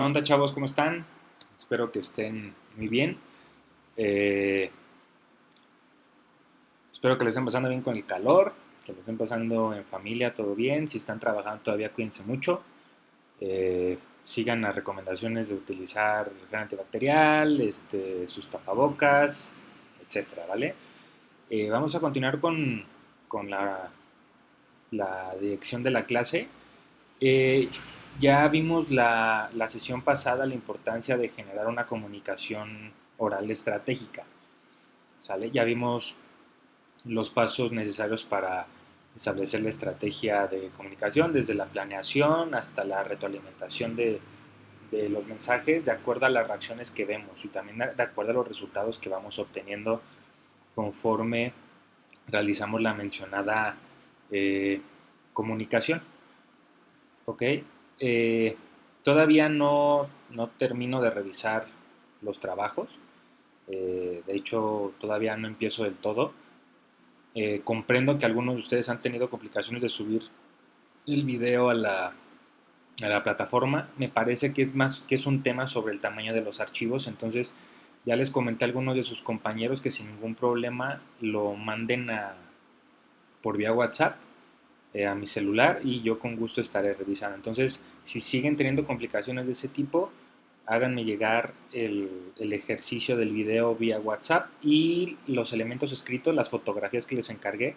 ¿Qué onda, chavos? ¿Cómo están? Espero que estén muy bien. Eh, Espero que les estén pasando bien con el calor, que les estén pasando en familia todo bien. Si están trabajando todavía, cuídense mucho. Sigan las recomendaciones de utilizar gel antibacterial, sus tapabocas, etcétera, ¿vale? Vamos a continuar con la dirección de la clase. Eh, ya vimos la sesión pasada la importancia de generar una comunicación oral estratégica, ¿sale? Ya vimos los pasos necesarios para establecer la estrategia de comunicación, desde la planeación hasta la retroalimentación de los mensajes, de acuerdo a las reacciones que vemos y también de acuerdo a los resultados que vamos obteniendo conforme realizamos la mencionada comunicación. Ok, eh, todavía no termino de revisar los trabajos. De hecho, todavía no empiezo del todo. Comprendo que algunos de ustedes han tenido complicaciones de subir el video a la plataforma. Me parece que es más que es un tema sobre el tamaño de los archivos. Entonces, ya les comenté a algunos de sus compañeros que sin ningún problema lo manden por vía WhatsApp a mi celular y yo con gusto estaré revisando. Entonces, si siguen teniendo complicaciones de ese tipo, háganme llegar el ejercicio del video vía WhatsApp y los elementos escritos, las fotografías que les encargué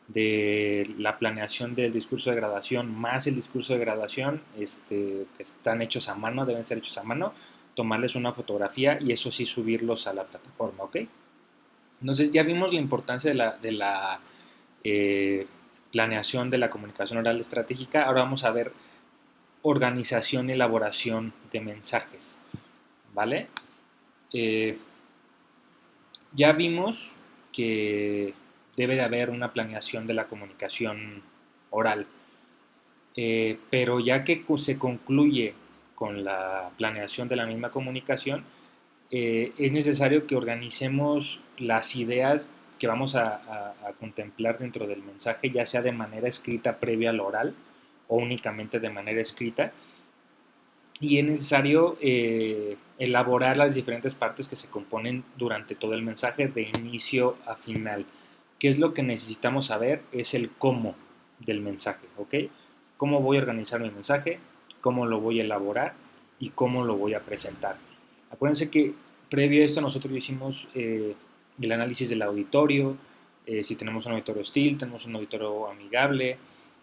de la planeación del discurso de graduación más el discurso de graduación, que están hechos a mano, deben ser hechos a mano, tomarles una fotografía y eso sí subirlos a la plataforma, ¿ok? Entonces ya vimos la importancia de la planeación de la comunicación oral estratégica. Ahora vamos a ver organización y elaboración de mensajes, ¿vale? Eh, ya vimos que debe de haber una planeación de la comunicación oral, pero ya que se concluye con la planeación de la misma comunicación, es necesario que organicemos las ideas que vamos a contemplar dentro del mensaje, ya sea de manera escrita previa al oral o únicamente de manera escrita. Y es necesario elaborar las diferentes partes que se componen durante todo el mensaje de inicio a final. ¿Qué es lo que necesitamos saber? Es el cómo del mensaje, ¿ok? ¿Cómo voy a organizar mi mensaje? ¿Cómo lo voy a elaborar? ¿Y cómo lo voy a presentar? Acuérdense que previo a esto nosotros hicimos el análisis del auditorio, si tenemos un auditorio hostil, tenemos un auditorio amigable,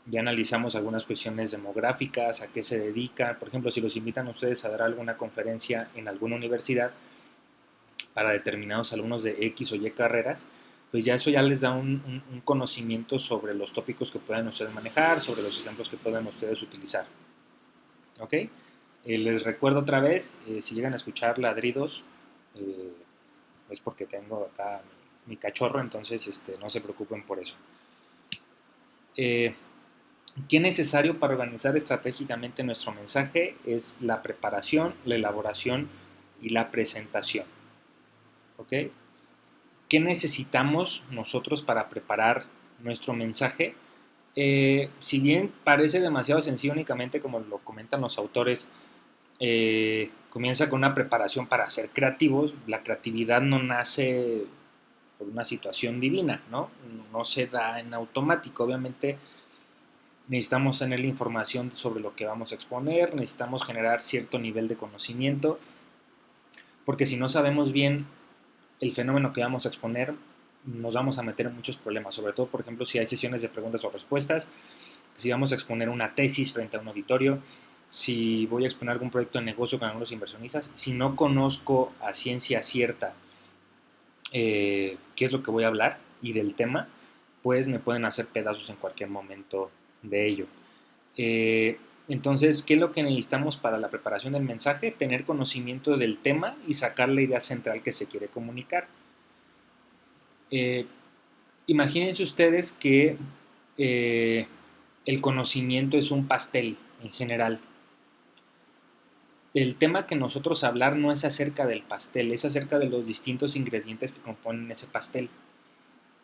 ya analizamos algunas cuestiones demográficas, a qué se dedican. Por ejemplo, si los invitan a ustedes a dar alguna conferencia en alguna universidad para determinados alumnos de X o Y carreras, pues ya eso ya les da un conocimiento sobre los tópicos que pueden ustedes manejar, sobre los ejemplos que pueden ustedes utilizar. ¿Ok? Les recuerdo otra vez, si llegan a escuchar ladridos, eh, es porque tengo acá mi cachorro, entonces no se preocupen por eso. Eh, ¿Qué es necesario para organizar estratégicamente nuestro mensaje? Es la preparación, la elaboración y la presentación. ¿Ok? ¿Qué necesitamos nosotros para preparar nuestro mensaje? Si bien parece demasiado sencillo únicamente como lo comentan los autores, comienza con una preparación para ser creativos. La creatividad no nace por una situación divina, ¿no? No se da en automático. Obviamente necesitamos tener la información sobre lo que vamos a exponer, necesitamos generar cierto nivel de conocimiento, porque si no sabemos bien el fenómeno que vamos a exponer, nos vamos a meter en muchos problemas, sobre todo, por ejemplo, si hay sesiones de preguntas o respuestas, si vamos a exponer una tesis frente a un auditorio, si voy a exponer algún proyecto de negocio con algunos inversionistas, si no conozco a ciencia cierta qué es lo que voy a hablar y del tema, pues me pueden hacer pedazos en cualquier momento de ello. Eh, entonces, ¿qué es lo que necesitamos para la preparación del mensaje? Tener conocimiento del tema y sacar la idea central que se quiere comunicar. Eh, Imagínense ustedes que eh, el conocimiento es un pastel en general. El tema que nosotros hablar no es acerca del pastel, es acerca de los distintos ingredientes que componen ese pastel.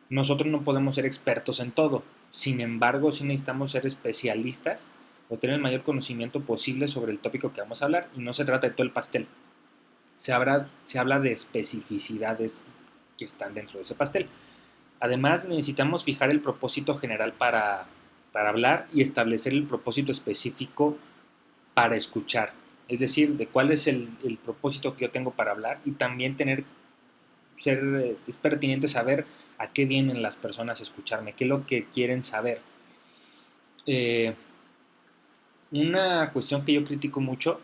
Nosotros no podemos ser expertos en todo, sin embargo, sí necesitamos ser especialistas o tener el mayor conocimiento posible sobre el tópico que vamos a hablar, y no se trata de todo el pastel. Se habla de especificidades que están dentro de ese pastel. Además, necesitamos fijar el propósito general para hablar y establecer el propósito específico para escuchar. Es decir, de cuál es el propósito que yo tengo para hablar, y también es pertinente saber a qué vienen las personas a escucharme, qué es lo que quieren saber. Eh, una cuestión que yo critico mucho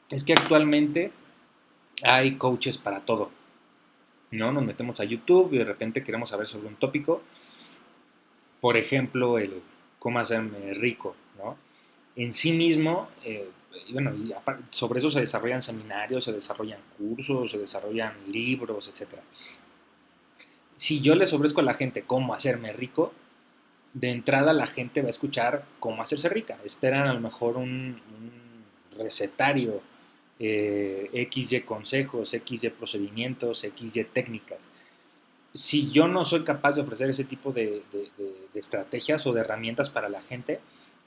es que actualmente hay coaches para todo, ¿no? Nos metemos a YouTube y de repente queremos saber sobre un tópico, por ejemplo, el cómo hacerme rico, ¿no? En sí mismo, bueno, y sobre eso se desarrollan seminarios, se desarrollan cursos, se desarrollan libros, etcétera. Si yo les ofrezco a la gente cómo hacerme rico, de entrada la gente va a escuchar cómo hacerse rica. Esperan a lo mejor un recetario, XY consejos, XY procedimientos, XY técnicas. Si yo no soy capaz de ofrecer ese tipo de estrategias o de herramientas para la gente,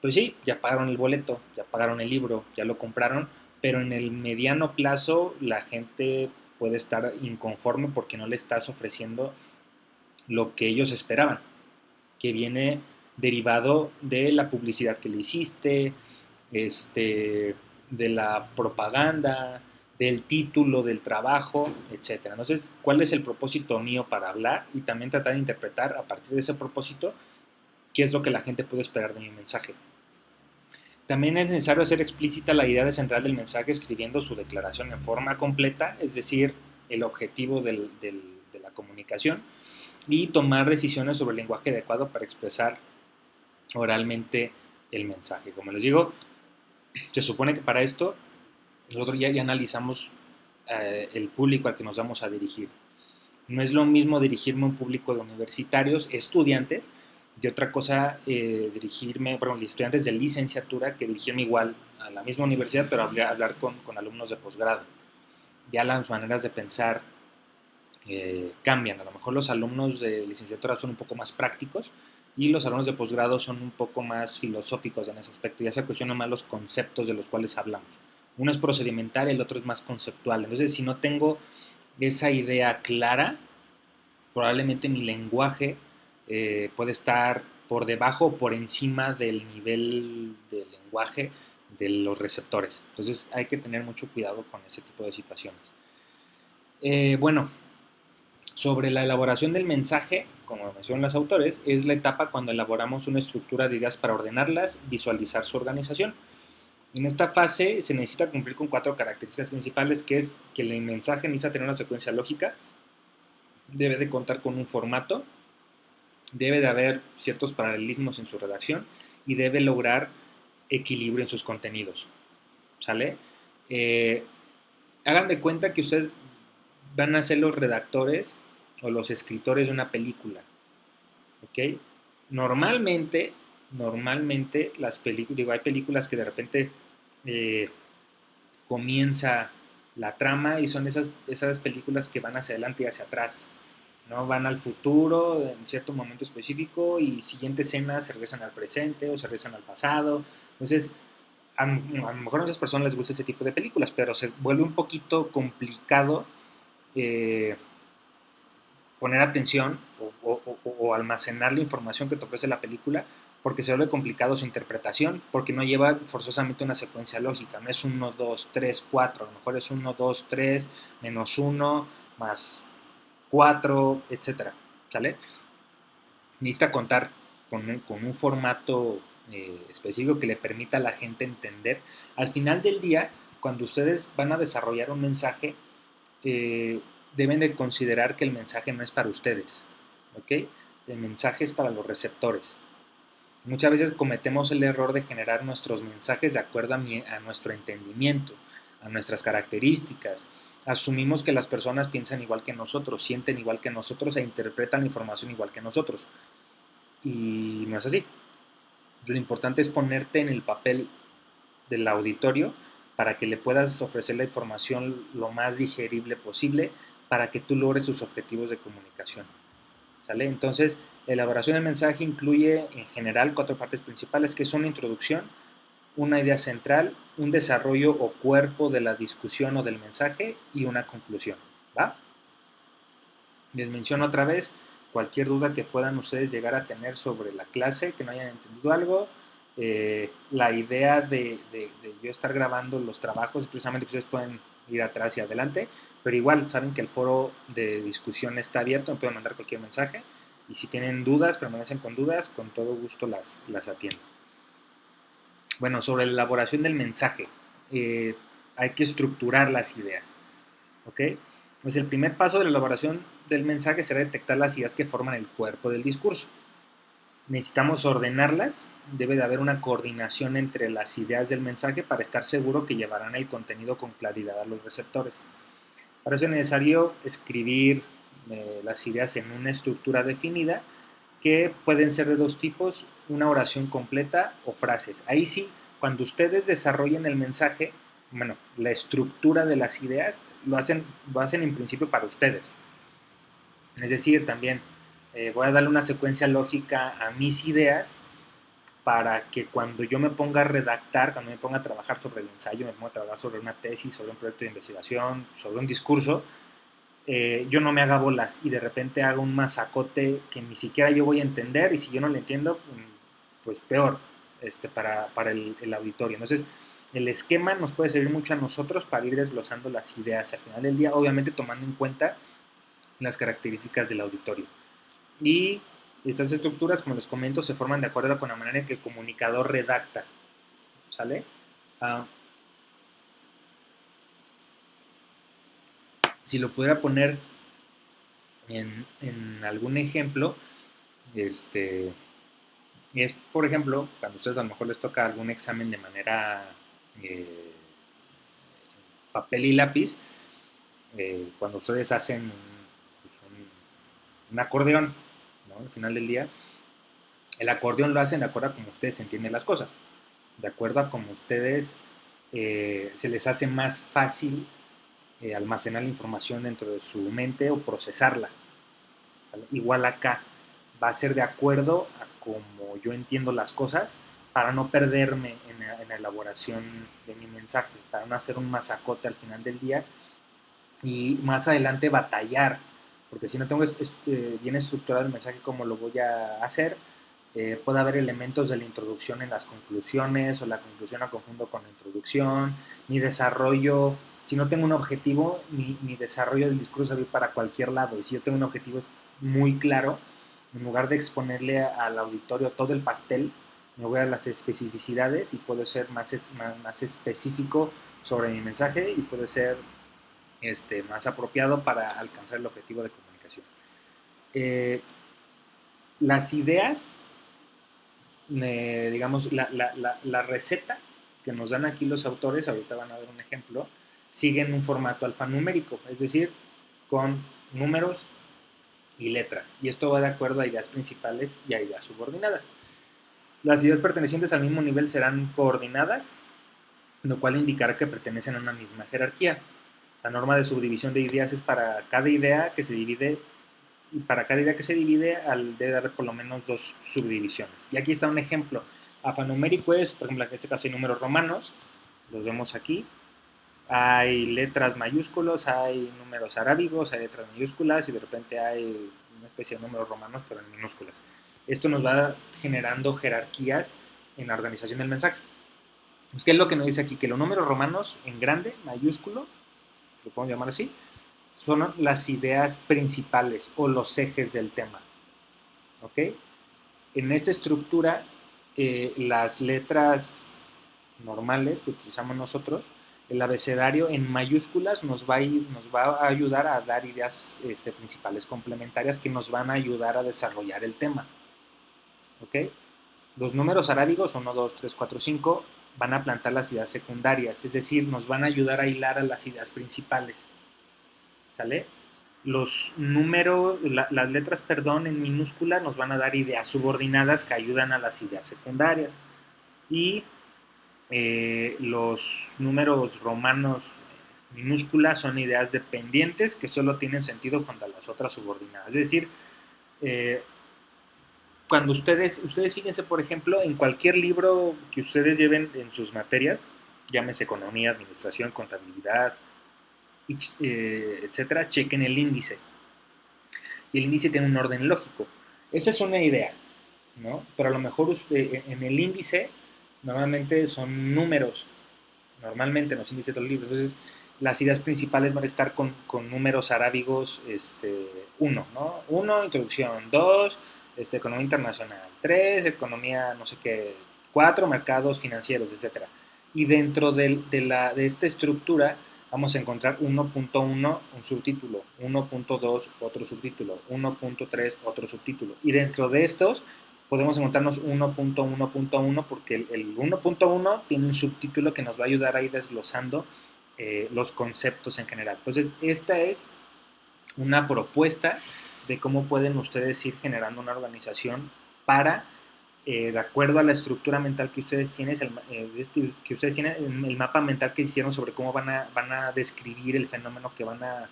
pues sí, ya pagaron el boleto, ya pagaron el libro, ya lo compraron, pero en el mediano plazo la gente puede estar inconforme porque no le estás ofreciendo lo que ellos esperaban, que viene derivado de la publicidad que le hiciste, de la propaganda, del título del trabajo, etcétera. Entonces, ¿cuál es el propósito mío para hablar? Y también tratar de interpretar a partir de ese propósito qué es lo que la gente puede esperar de mi mensaje. También es necesario hacer explícita la idea central del mensaje escribiendo su declaración en forma completa, es decir, el objetivo de la comunicación, y tomar decisiones sobre el lenguaje adecuado para expresar oralmente el mensaje. Como les digo, se supone que para esto nosotros ya analizamos el público al que nos vamos a dirigir. No es lo mismo dirigirme a un público de universitarios, estudiantes, y otra cosa dirigirme, perdón, estudiantes de licenciatura, que dirigirme igual a la misma universidad, pero hablar con alumnos de posgrado. Ya las maneras de pensar cambian. A lo mejor los alumnos de licenciatura son un poco más prácticos y los alumnos de posgrado son un poco más filosóficos en ese aspecto. Ya se cuestionan más los conceptos de los cuales hablamos. Uno es procedimental, el otro es más conceptual. Entonces, si no tengo esa idea clara, probablemente mi lenguaje puede estar por debajo o por encima del nivel del lenguaje de los receptores. Entonces hay que tener mucho cuidado con ese tipo de situaciones. Bueno, sobre la elaboración del mensaje, como mencionan los autores, es la etapa cuando elaboramos una estructura de ideas para ordenarlas, visualizar su organización. En esta fase se necesita cumplir con 4 características principales, que es que el mensaje necesita tener una secuencia lógica, debe de contar con un formato, debe de haber ciertos paralelismos en su redacción y debe lograr equilibrio en sus contenidos. ¿Sale? Hagan de cuenta que ustedes van a ser los redactores o los escritores de una película. ¿Ok? Normalmente las películas, digo, hay películas que de repente eh, comienza la trama y son esas películas que van hacia adelante y hacia atrás, ¿no? Van al futuro en cierto momento específico y siguiente escena se regresan al presente o se regresan al pasado. Entonces, a lo mejor a muchas personas les gusta ese tipo de películas, pero se vuelve un poquito complicado eh, poner atención o almacenar la información que te ofrece la película, porque se vuelve complicado su interpretación, porque no lleva forzosamente una secuencia lógica, no es 1, 2, 3, 4, a lo mejor es 1, 2, 3, menos 1, más 4, etcétera, ¿sale? Necesita contar con un formato específico que le permita a la gente entender. Al final del día, cuando ustedes van a desarrollar un mensaje, eh, deben de considerar que el mensaje no es para ustedes, ¿ok? El mensaje es para los receptores. Muchas veces cometemos el error de generar nuestros mensajes de acuerdo a nuestro entendimiento, a nuestras características. Asumimos que las personas piensan igual que nosotros, sienten igual que nosotros e interpretan la información igual que nosotros. Y no es así. Lo importante es ponerte en el papel del auditorio para que le puedas ofrecer la información lo más digerible posible para que tú logres tus objetivos de comunicación. ¿sale? Entonces, la elaboración del mensaje incluye en general 4 partes principales, que son una introducción, una idea central, un desarrollo o cuerpo de la discusión o del mensaje y una conclusión, ¿va? Les menciono otra vez, cualquier duda que puedan ustedes llegar a tener sobre la clase, que no hayan entendido algo, la idea de yo estar grabando los trabajos, precisamente que ustedes pueden ir atrás y adelante, pero igual saben que el foro de discusión está abierto, me pueden mandar cualquier mensaje, y si tienen dudas, permanecen con dudas, con todo gusto las atiendo. Bueno, sobre la elaboración del mensaje, eh, hay que estructurar las ideas, ¿ok? Pues el primer paso de la elaboración del mensaje será detectar las ideas que forman el cuerpo del discurso. Necesitamos ordenarlas, debe de haber una coordinación entre las ideas del mensaje para estar seguro que llevarán el contenido con claridad a los receptores. Para eso es necesario escribir las ideas en una estructura definida que pueden ser de 2 tipos, una oración completa o frases. Ahí sí, cuando ustedes desarrollen el mensaje, bueno, la estructura de las ideas lo hacen en principio para ustedes. Es decir, también voy a darle una secuencia lógica a mis ideas para que cuando yo me ponga a redactar, cuando me ponga a trabajar sobre el ensayo, me ponga a trabajar sobre una tesis, sobre un proyecto de investigación, sobre un discurso, yo no me haga bolas y de repente haga un masacote que ni siquiera yo voy a entender, y si yo no lo entiendo, pues peor para el auditorio. Entonces, el esquema nos puede servir mucho a nosotros para ir desglosando las ideas al final del día, obviamente tomando en cuenta las características del auditorio. Y estas estructuras, como les comento, se forman de acuerdo con la manera en que el comunicador redacta, ¿sale? Ah, si lo pudiera poner en algún ejemplo, este, es, por ejemplo, cuando a ustedes a lo mejor les toca algún examen de manera papel y lápiz, cuando ustedes hacen un acordeón, ¿no? Al final del día, el acordeón lo hacen de acuerdo a cómo ustedes entienden las cosas, de acuerdo a cómo ustedes se les hace más fácil almacenar la información dentro de su mente o procesarla. ¿Vale? Igual acá va a ser de acuerdo a cómo yo entiendo las cosas para no perderme en la elaboración de mi mensaje, para no hacer un masacote al final del día y más adelante batallar, porque si no tengo bien estructurado el mensaje como lo voy a hacer, puede haber elementos de la introducción en las conclusiones o la conclusión la confundo con la introducción, mi desarrollo, si no tengo un objetivo, mi desarrollo del discurso va a ir para cualquier lado, y si yo tengo un objetivo muy claro, en lugar de exponerle al auditorio todo el pastel, me voy a las especificidades y puedo ser más específico sobre mi mensaje y puede ser más apropiado para alcanzar el objetivo de comunicación. Eh, las ideas, digamos, la receta que nos dan aquí los autores, ahorita van a ver un ejemplo, siguen un formato alfanumérico, es decir, con números y letras. Y esto va de acuerdo a ideas principales y a ideas subordinadas. Las ideas pertenecientes al mismo nivel serán coordinadas, lo cual indicará que pertenecen a una misma jerarquía. La norma de subdivisión de ideas es para cada idea que se divide, y para cada idea que se divide debe haber por lo menos 2 subdivisiones. Y aquí está un ejemplo. Alfanumérico es, por ejemplo, en este caso hay números romanos, los vemos aquí. Hay letras mayúsculos, hay números arábigos, hay letras mayúsculas y de repente hay una especie de números romanos pero en minúsculas. Esto nos va generando jerarquías en la organización del mensaje. ¿Qué es lo que nos dice aquí? Que los números romanos en grande, mayúsculo, lo podemos llamar así, son las ideas principales o los ejes del tema. ¿Ok? En esta estructura, las letras normales que utilizamos nosotros, el abecedario en mayúsculas nos va a ayudar a dar ideas principales complementarias que nos van a ayudar a desarrollar el tema. ¿Ok? Los números arábigos, 1, 2, 3, 4, 5, van a plantar las ideas secundarias, es decir, nos van a ayudar a hilar a las ideas principales. ¿Sale? Los números, las letras, perdón, en minúscula nos van a dar ideas subordinadas que ayudan a las ideas secundarias. Y los números romanos minúsculas son ideas dependientes que solo tienen sentido cuando las otras subordinadas. Es decir, Cuando ustedes fíjense, por ejemplo, en cualquier libro que ustedes lleven en sus materias, llámese economía, administración, contabilidad, etcétera, chequen el índice. Y el índice tiene un orden lógico. Esa es una idea, ¿no? Pero a lo mejor en el índice normalmente son números, normalmente en los índices de los libros. Entonces, las ideas principales van a estar con números arábigos 1, ¿no? 1, introducción, 2, economía internacional, 3, economía no sé qué, 4, mercados financieros, etcétera. Y dentro de esta estructura vamos a encontrar 1.1 un subtítulo, 1.2 otro subtítulo, 1.3 otro subtítulo. Y dentro de estos podemos encontrarnos 1.1.1 porque el 1.1 tiene un subtítulo que nos va a ayudar a ir desglosando los conceptos en general. Entonces, esta es una propuesta de cómo pueden ustedes ir generando una organización para, de acuerdo a la estructura mental que ustedes tienen, el mapa mental que hicieron sobre cómo van a describir el fenómeno que van a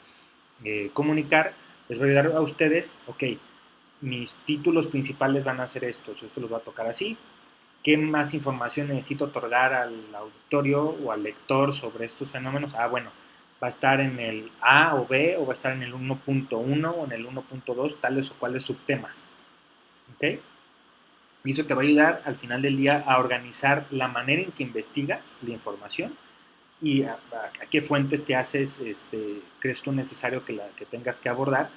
comunicar, les va a ayudar a ustedes, ok, mis títulos principales van a ser estos, esto los va a tocar así, ¿qué más información necesito otorgar al auditorio o al lector sobre estos fenómenos? Ah, bueno, va a estar en el A o B, o va a estar en el 1.1 o en el 1.2, tales o cuales subtemas. ¿Ok? Y eso te va a ayudar al final del día a organizar la manera en que investigas la información y a qué fuentes te haces, crees tú necesario que tengas que abordar.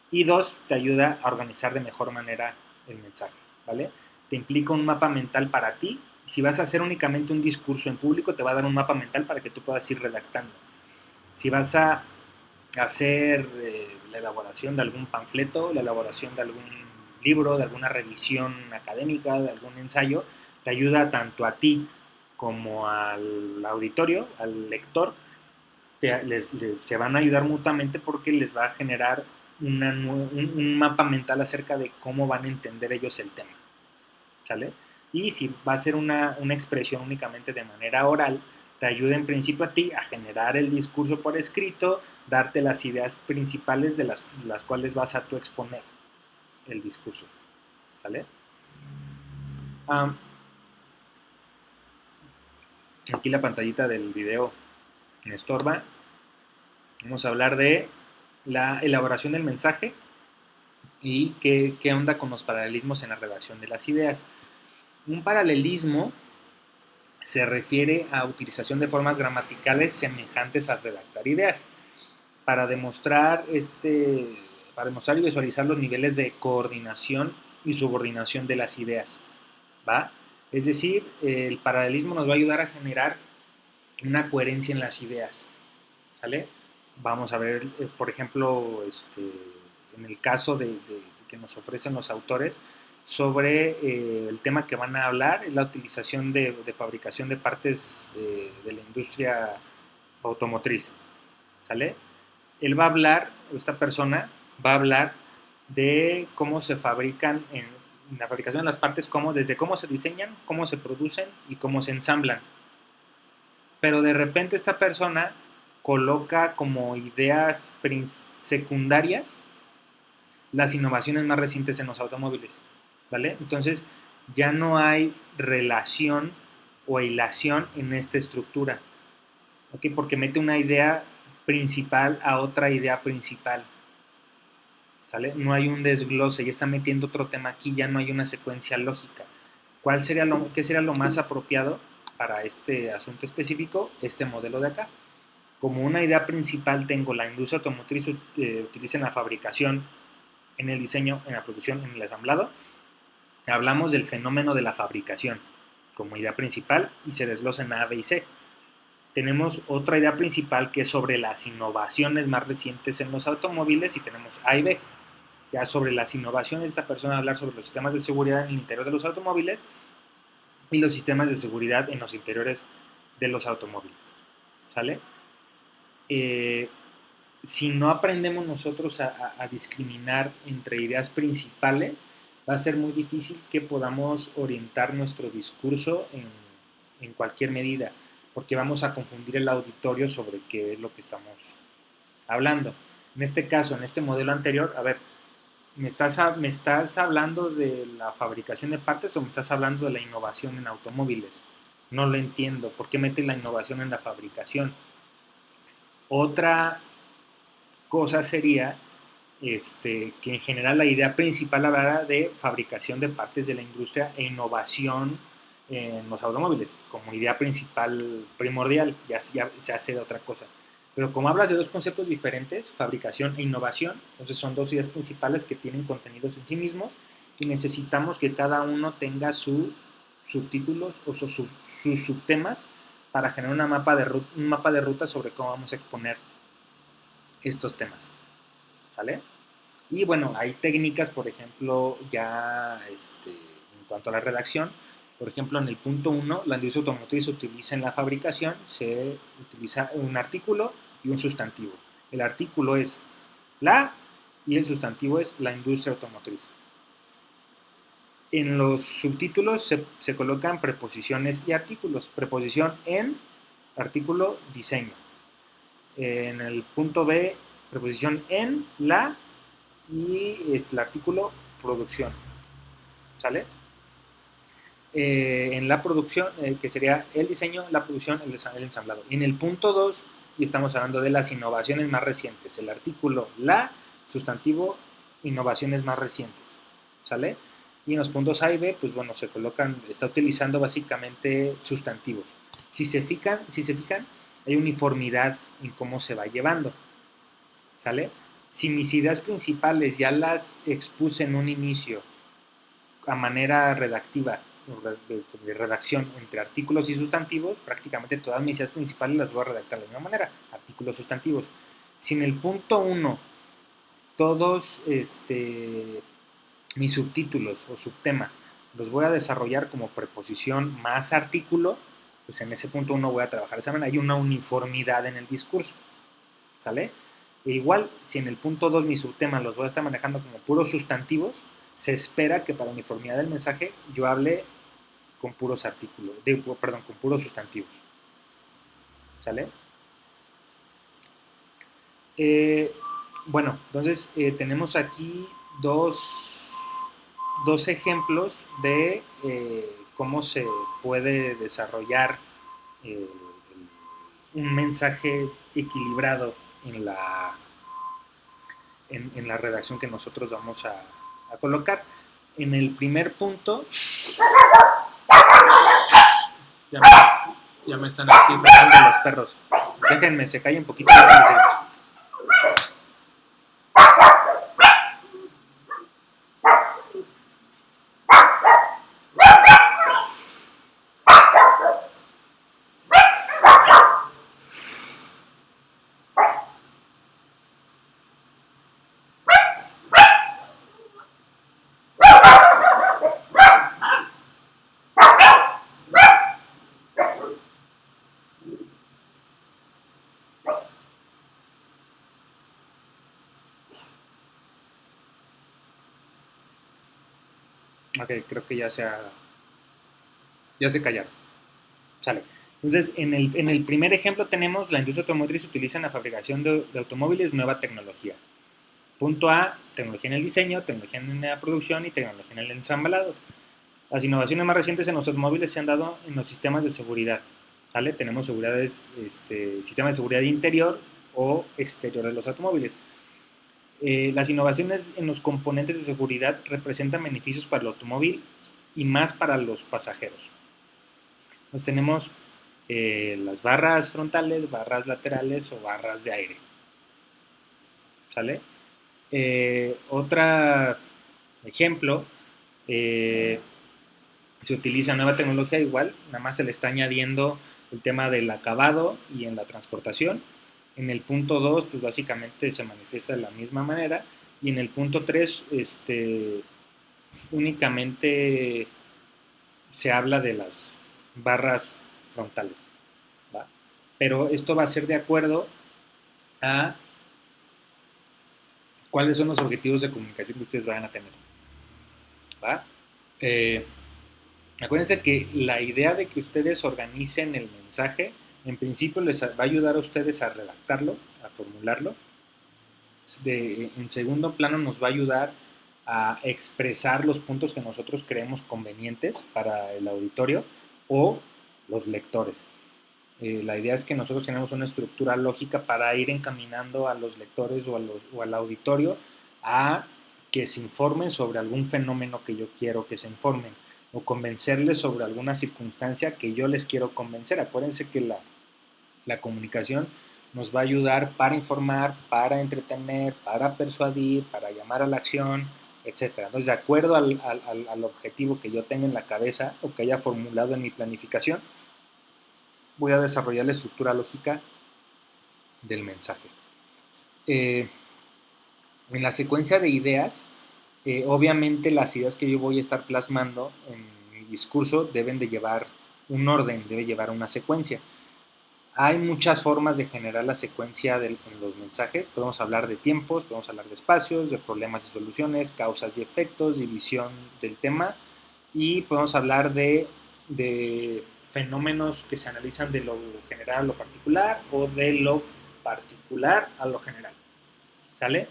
Y dos, te ayuda a organizar de mejor manera el mensaje, ¿vale? Te implica un mapa mental para ti. Si vas a hacer únicamente un discurso en público, te va a dar un mapa mental para que tú puedas ir redactando. Si vas a hacer la elaboración de algún panfleto, la elaboración de algún libro, de alguna revisión académica, de algún ensayo, te ayuda tanto a ti como al auditorio, al lector, se van a ayudar mutuamente porque les va a generar un mapa mental acerca de cómo van a entender ellos el tema, ¿sale? Y si va a ser una expresión únicamente de manera oral, te ayuda en principio a ti a generar el discurso por escrito, darte las ideas principales de las cuales vas a tú exponer el discurso, ¿sale? Um, Aquí la pantallita del video me estorba. Vamos a hablar de la elaboración del mensaje y qué onda con los paralelismos en la redacción de las ideas. Un paralelismo se refiere a utilización de formas gramaticales semejantes al redactar ideas para demostrar, para demostrar y visualizar los niveles de coordinación y subordinación de las ideas, ¿va? Es decir, el paralelismo nos va a ayudar a generar una coherencia en las ideas, ¿sale? Vamos a ver, por ejemplo, en el caso de que nos ofrecen los autores, sobre el tema que van a hablar, es la utilización de fabricación de partes de la industria automotriz, ¿sale? Él va a hablar, esta persona va a hablar de cómo se fabrican en la fabricación de las partes, desde cómo se diseñan, cómo se producen y cómo se ensamblan. Pero de repente esta persona coloca como ideas secundarias las innovaciones más recientes en los automóviles, ¿vale? Entonces ya no hay relación o hilación en esta estructura, ¿ok? Porque mete una idea principal a otra idea principal, ¿sale? No hay un desglose, ya está metiendo otro tema aquí, ya no hay una secuencia lógica. ¿Qué sería lo más apropiado para este asunto específico? Este modelo de acá. Como una idea principal tengo la industria automotriz utiliza en la fabricación, en el diseño, en la producción, en el ensamblado. Hablamos del fenómeno de la fabricación como idea principal y se desglosa en A, B y C. Tenemos otra idea principal que es sobre las innovaciones más recientes en los automóviles y tenemos A y B. Ya sobre las innovaciones, esta persona va a hablar sobre los sistemas de seguridad en el interior de los automóviles y los sistemas de seguridad en los interiores de los automóviles. ¿Sale? Si no aprendemos nosotros a discriminar entre ideas principales, va a ser muy difícil que podamos orientar nuestro discurso en cualquier medida, porque vamos a confundir el auditorio sobre qué es lo que estamos hablando. En este caso, en este modelo anterior, a ver, me estás hablando de la fabricación de partes o me estás hablando de la innovación en automóviles? No lo entiendo. ¿Por qué metes la innovación en la fabricación? Otra cosa sería que en general la idea principal hablara de fabricación de partes de la industria e innovación en los automóviles, como idea principal primordial, ya se hace de otra cosa. Pero como hablas de dos conceptos diferentes, fabricación e innovación, entonces son dos ideas principales que tienen contenidos en sí mismos y necesitamos que cada uno tenga sus subtítulos o sus subtemas para generar un mapa de ruta sobre cómo vamos a exponer estos temas. ¿Vale? Y bueno, hay técnicas, por ejemplo, ya en cuanto a la redacción, por ejemplo, en el punto 1, la industria automotriz se utiliza en la fabricación, se utiliza un artículo y un sustantivo. El artículo es la y el sustantivo es la industria automotriz. En los subtítulos se colocan preposiciones y artículos. Preposición en, artículo, diseño. En el punto B, preposición en, la y el artículo producción. ¿Sale? En la producción, que sería el diseño, la producción, el ensamblado. Y en el punto 2, y estamos hablando de las innovaciones más recientes. El artículo, la, sustantivo, innovaciones más recientes. ¿Sale? Y en los puntos A y B, pues bueno, se colocan, está utilizando básicamente sustantivos. Si se fijan, hay uniformidad en cómo se va llevando. ¿Sale? Si mis ideas principales ya las expuse en un inicio a manera redactiva, de redacción entre artículos y sustantivos, prácticamente todas mis ideas principales las voy a redactar de la misma manera, artículos sustantivos. Si en el punto 1 todos mis subtítulos o subtemas los voy a desarrollar como preposición más artículo, pues en ese punto 1 voy a trabajar de esa manera. Hay una uniformidad en el discurso. ¿Sale? E igual, si en el punto 2 mis subtemas los voy a estar manejando como puros sustantivos, se espera que para uniformidad del mensaje yo hable con puros artículos, con puros sustantivos. ¿Sale? Bueno, entonces tenemos aquí dos ejemplos de cómo se puede desarrollar un mensaje equilibrado en la redacción que nosotros vamos a colocar. En el primer punto, ya me están aquí fregando los perros. Déjenme, se callen un poquito. Ok, creo que ya se callaron. Sale. Entonces, en el primer ejemplo tenemos la industria automotriz utiliza en la fabricación de automóviles nueva tecnología. Punto A, tecnología en el diseño, tecnología en la producción y tecnología en el ensamblado. Las innovaciones más recientes en los automóviles se han dado en los sistemas de seguridad. ¿Vale? Tenemos sistemas de seguridad interior o exterior de los automóviles. Las innovaciones en los componentes de seguridad representan beneficios para el automóvil y más para los pasajeros. Entonces tenemos las barras frontales, barras laterales o barras de aire. ¿Sale? Otro ejemplo, se utiliza nueva tecnología igual, nada más se le está añadiendo el tema del acabado y en la transportación. En el punto 2, pues básicamente se manifiesta de la misma manera. Y en el punto 3, únicamente se habla de las barras frontales. ¿Va? Pero esto va a ser de acuerdo a cuáles son los objetivos de comunicación que ustedes vayan a tener. ¿Va? Acuérdense que la idea de que ustedes organicen el mensaje, en principio les va a ayudar a ustedes a redactarlo, a formularlo. En segundo plano nos va a ayudar a expresar los puntos que nosotros creemos convenientes para el auditorio o los lectores. La idea es que nosotros tenemos una estructura lógica para ir encaminando a los lectores o al auditorio a que se informen sobre algún fenómeno que yo quiero que se informen o convencerles sobre alguna circunstancia que yo les quiero convencer. Acuérdense que la comunicación nos va a ayudar para informar, para entretener, para persuadir, para llamar a la acción, etcétera. Entonces, de acuerdo al objetivo que yo tenga en la cabeza o que haya formulado en mi planificación, voy a desarrollar la estructura lógica del mensaje. En la secuencia de ideas, obviamente las ideas que yo voy a estar plasmando en mi discurso deben de llevar un orden, debe llevar una secuencia. Hay muchas formas de generar la secuencia en los mensajes. Podemos hablar de tiempos, podemos hablar de espacios, de problemas y soluciones, causas y efectos, división del tema, y podemos hablar de fenómenos que se analizan de lo general a lo particular o de lo particular a lo general. ¿Sale?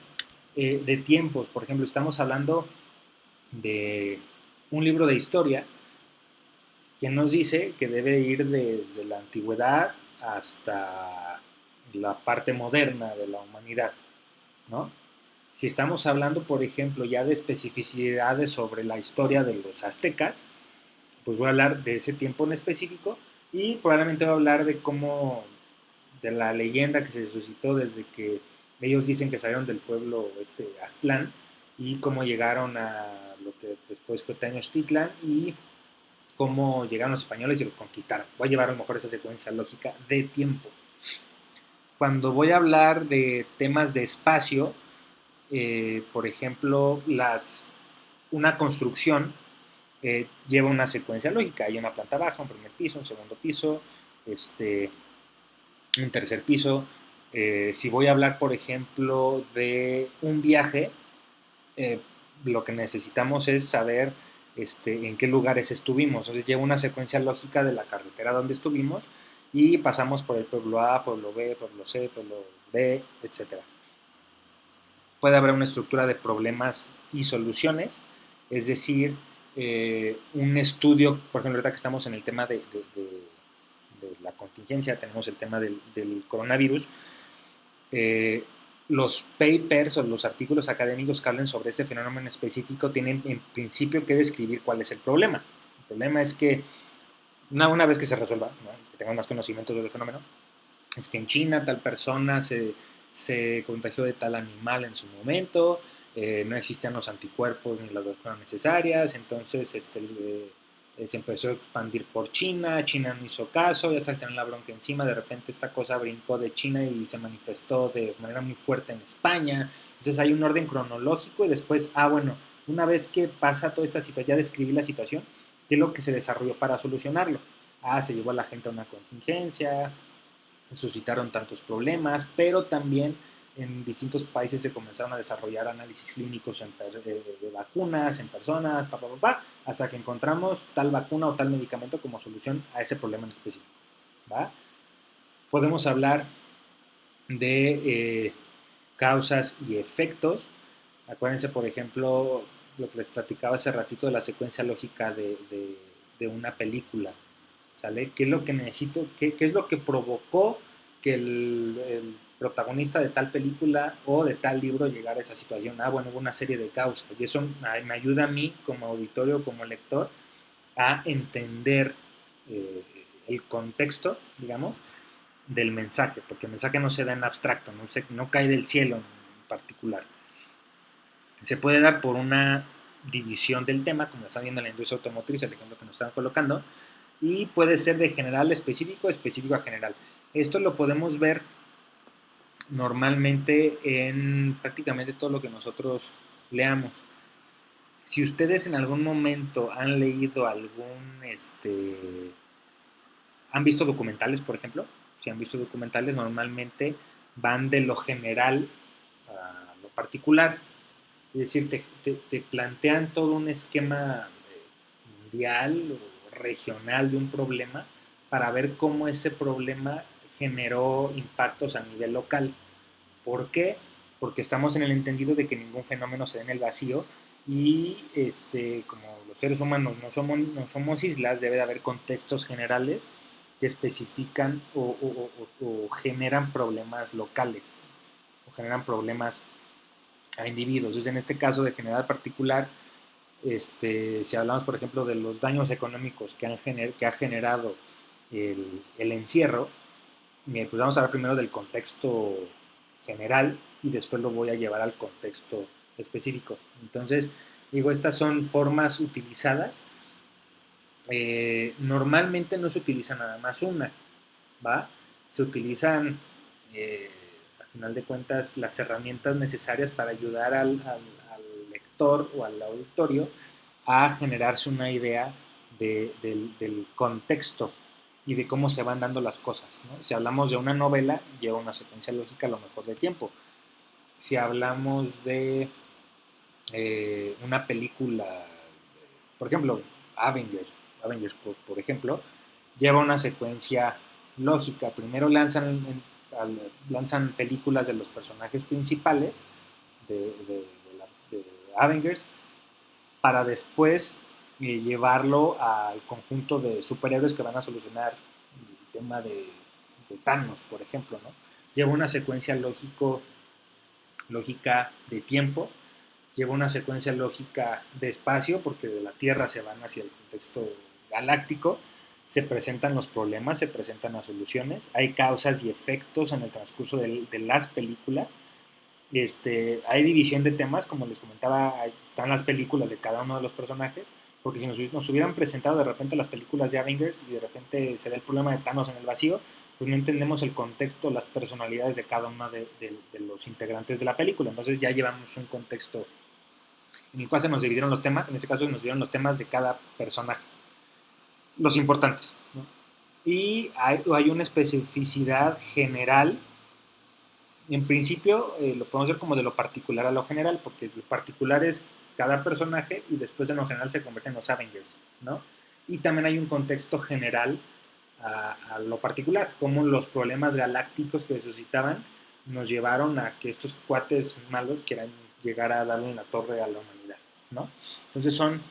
De tiempos, por ejemplo, estamos hablando de un libro de historia que nos dice que debe ir desde la antigüedad hasta la parte moderna de la humanidad, ¿no? Si estamos hablando, por ejemplo, ya de especificidades sobre la historia de los aztecas, pues voy a hablar de ese tiempo en específico y probablemente voy a hablar de cómo, de la leyenda que se suscitó desde que ellos dicen que salieron del pueblo Aztlán y cómo llegaron a lo que después fue Tenochtitlan y cómo llegaron los españoles y los conquistaron. Voy a llevar a lo mejor esa secuencia lógica de tiempo. Cuando voy a hablar de temas de espacio, por ejemplo, una construcción lleva una secuencia lógica. Hay una planta baja, un primer piso, un segundo piso, un tercer piso. Si voy a hablar, por ejemplo, de un viaje, lo que necesitamos es saber en qué lugares estuvimos. Entonces lleva una secuencia lógica de la carretera donde estuvimos y pasamos por el pueblo A, pueblo B, pueblo C, pueblo D, etc. Puede haber una estructura de problemas y soluciones, es decir, un estudio, por ejemplo, ahorita que estamos en el tema de la contingencia, tenemos el tema del coronavirus, los papers o los artículos académicos que hablen sobre ese fenómeno en específico tienen en principio que describir cuál es el problema. El problema es que una vez que se resuelva, ¿no? Que tengan más conocimientos del fenómeno, es que en China tal persona se contagió de tal animal en su momento, no existían los anticuerpos ni las vacunas necesarias, entonces se empezó a expandir por China, China no hizo caso, ya se tenían la bronca encima, de repente esta cosa brincó de China y se manifestó de manera muy fuerte en España, entonces hay un orden cronológico y después, bueno, una vez que pasa toda esta situación, ya describí la situación, ¿qué es lo que se desarrolló para solucionarlo? Se llevó a la gente a una contingencia, suscitaron tantos problemas, pero también en distintos países se comenzaron a desarrollar análisis clínicos de vacunas en personas, hasta que encontramos tal vacuna o tal medicamento como solución a ese problema en específico. ¿Va? Podemos hablar de causas y efectos. Acuérdense, por ejemplo, lo que les platicaba hace ratito de la secuencia lógica de una película. ¿Sale? ¿Qué es lo que necesito? ¿Qué es lo que provocó que el protagonista de tal película o de tal libro llegara a esa situación? Bueno, hubo una serie de causas y eso me ayuda a mí como auditorio, como lector, a entender el contexto, digamos, del mensaje, porque el mensaje no se da en abstracto, no cae del cielo en particular. Se puede dar por una división del tema, como está viendo en la industria automotriz, el ejemplo que nos están colocando, y puede ser de general a específico, específico a general. Esto lo podemos ver normalmente en prácticamente todo lo que nosotros leamos. Si ustedes en algún momento han leído han visto documentales, por ejemplo, si han visto documentales, normalmente van de lo general a lo particular. Es decir, te plantean todo un esquema mundial o regional de un problema para ver cómo ese problema generó impactos a nivel local. ¿Por qué? Porque estamos en el entendido de que ningún fenómeno se da en el vacío y como los seres humanos no somos islas, debe de haber contextos generales que especifican o generan problemas locales o generan problemas a individuos. Entonces, en este caso de general particular, si hablamos, por ejemplo, de los daños económicos que ha generado el encierro, pues vamos a hablar primero del contexto general y después lo voy a llevar al contexto específico. Entonces, digo, estas son formas utilizadas. Normalmente no se utiliza nada más una, ¿va? Se utilizan, al final de cuentas, las herramientas necesarias para ayudar al lector o al auditorio a generarse una idea del contexto y de cómo se van dando las cosas, ¿no? Si hablamos de una novela, lleva una secuencia lógica a lo mejor de tiempo. Si hablamos de una película, por ejemplo, Avengers por ejemplo, lleva una secuencia lógica. Primero lanzan películas de los personajes principales de Avengers para después llevarlo al conjunto de superhéroes que van a solucionar el tema de Thanos, por ejemplo, ¿no? Lleva una secuencia lógica de tiempo, lleva una secuencia lógica de espacio, porque de la Tierra se van hacia el contexto galáctico, se presentan los problemas, se presentan las soluciones, hay causas y efectos en el transcurso de las películas. Hay división de temas, como les comentaba, están las películas de cada uno de los personajes, porque si nos hubieran presentado de repente las películas de Avengers y de repente se da el problema de Thanos en el vacío, pues no entendemos el contexto, las personalidades de cada uno de los integrantes de la película. Entonces ya llevamos un contexto en el cual se nos dividieron los temas, en este caso nos dieron los temas de cada personaje, los importantes, ¿no? Y hay una especificidad general. En principio lo podemos ver como de lo particular a lo general, porque lo particular es cada personaje y después de lo general se convierte en los Avengers, ¿no? Y también hay un contexto general a lo particular, como los problemas galácticos que se suscitaban nos llevaron a que estos cuates malos quieran llegar a darle en la torre a la humanidad, ¿no? Entonces son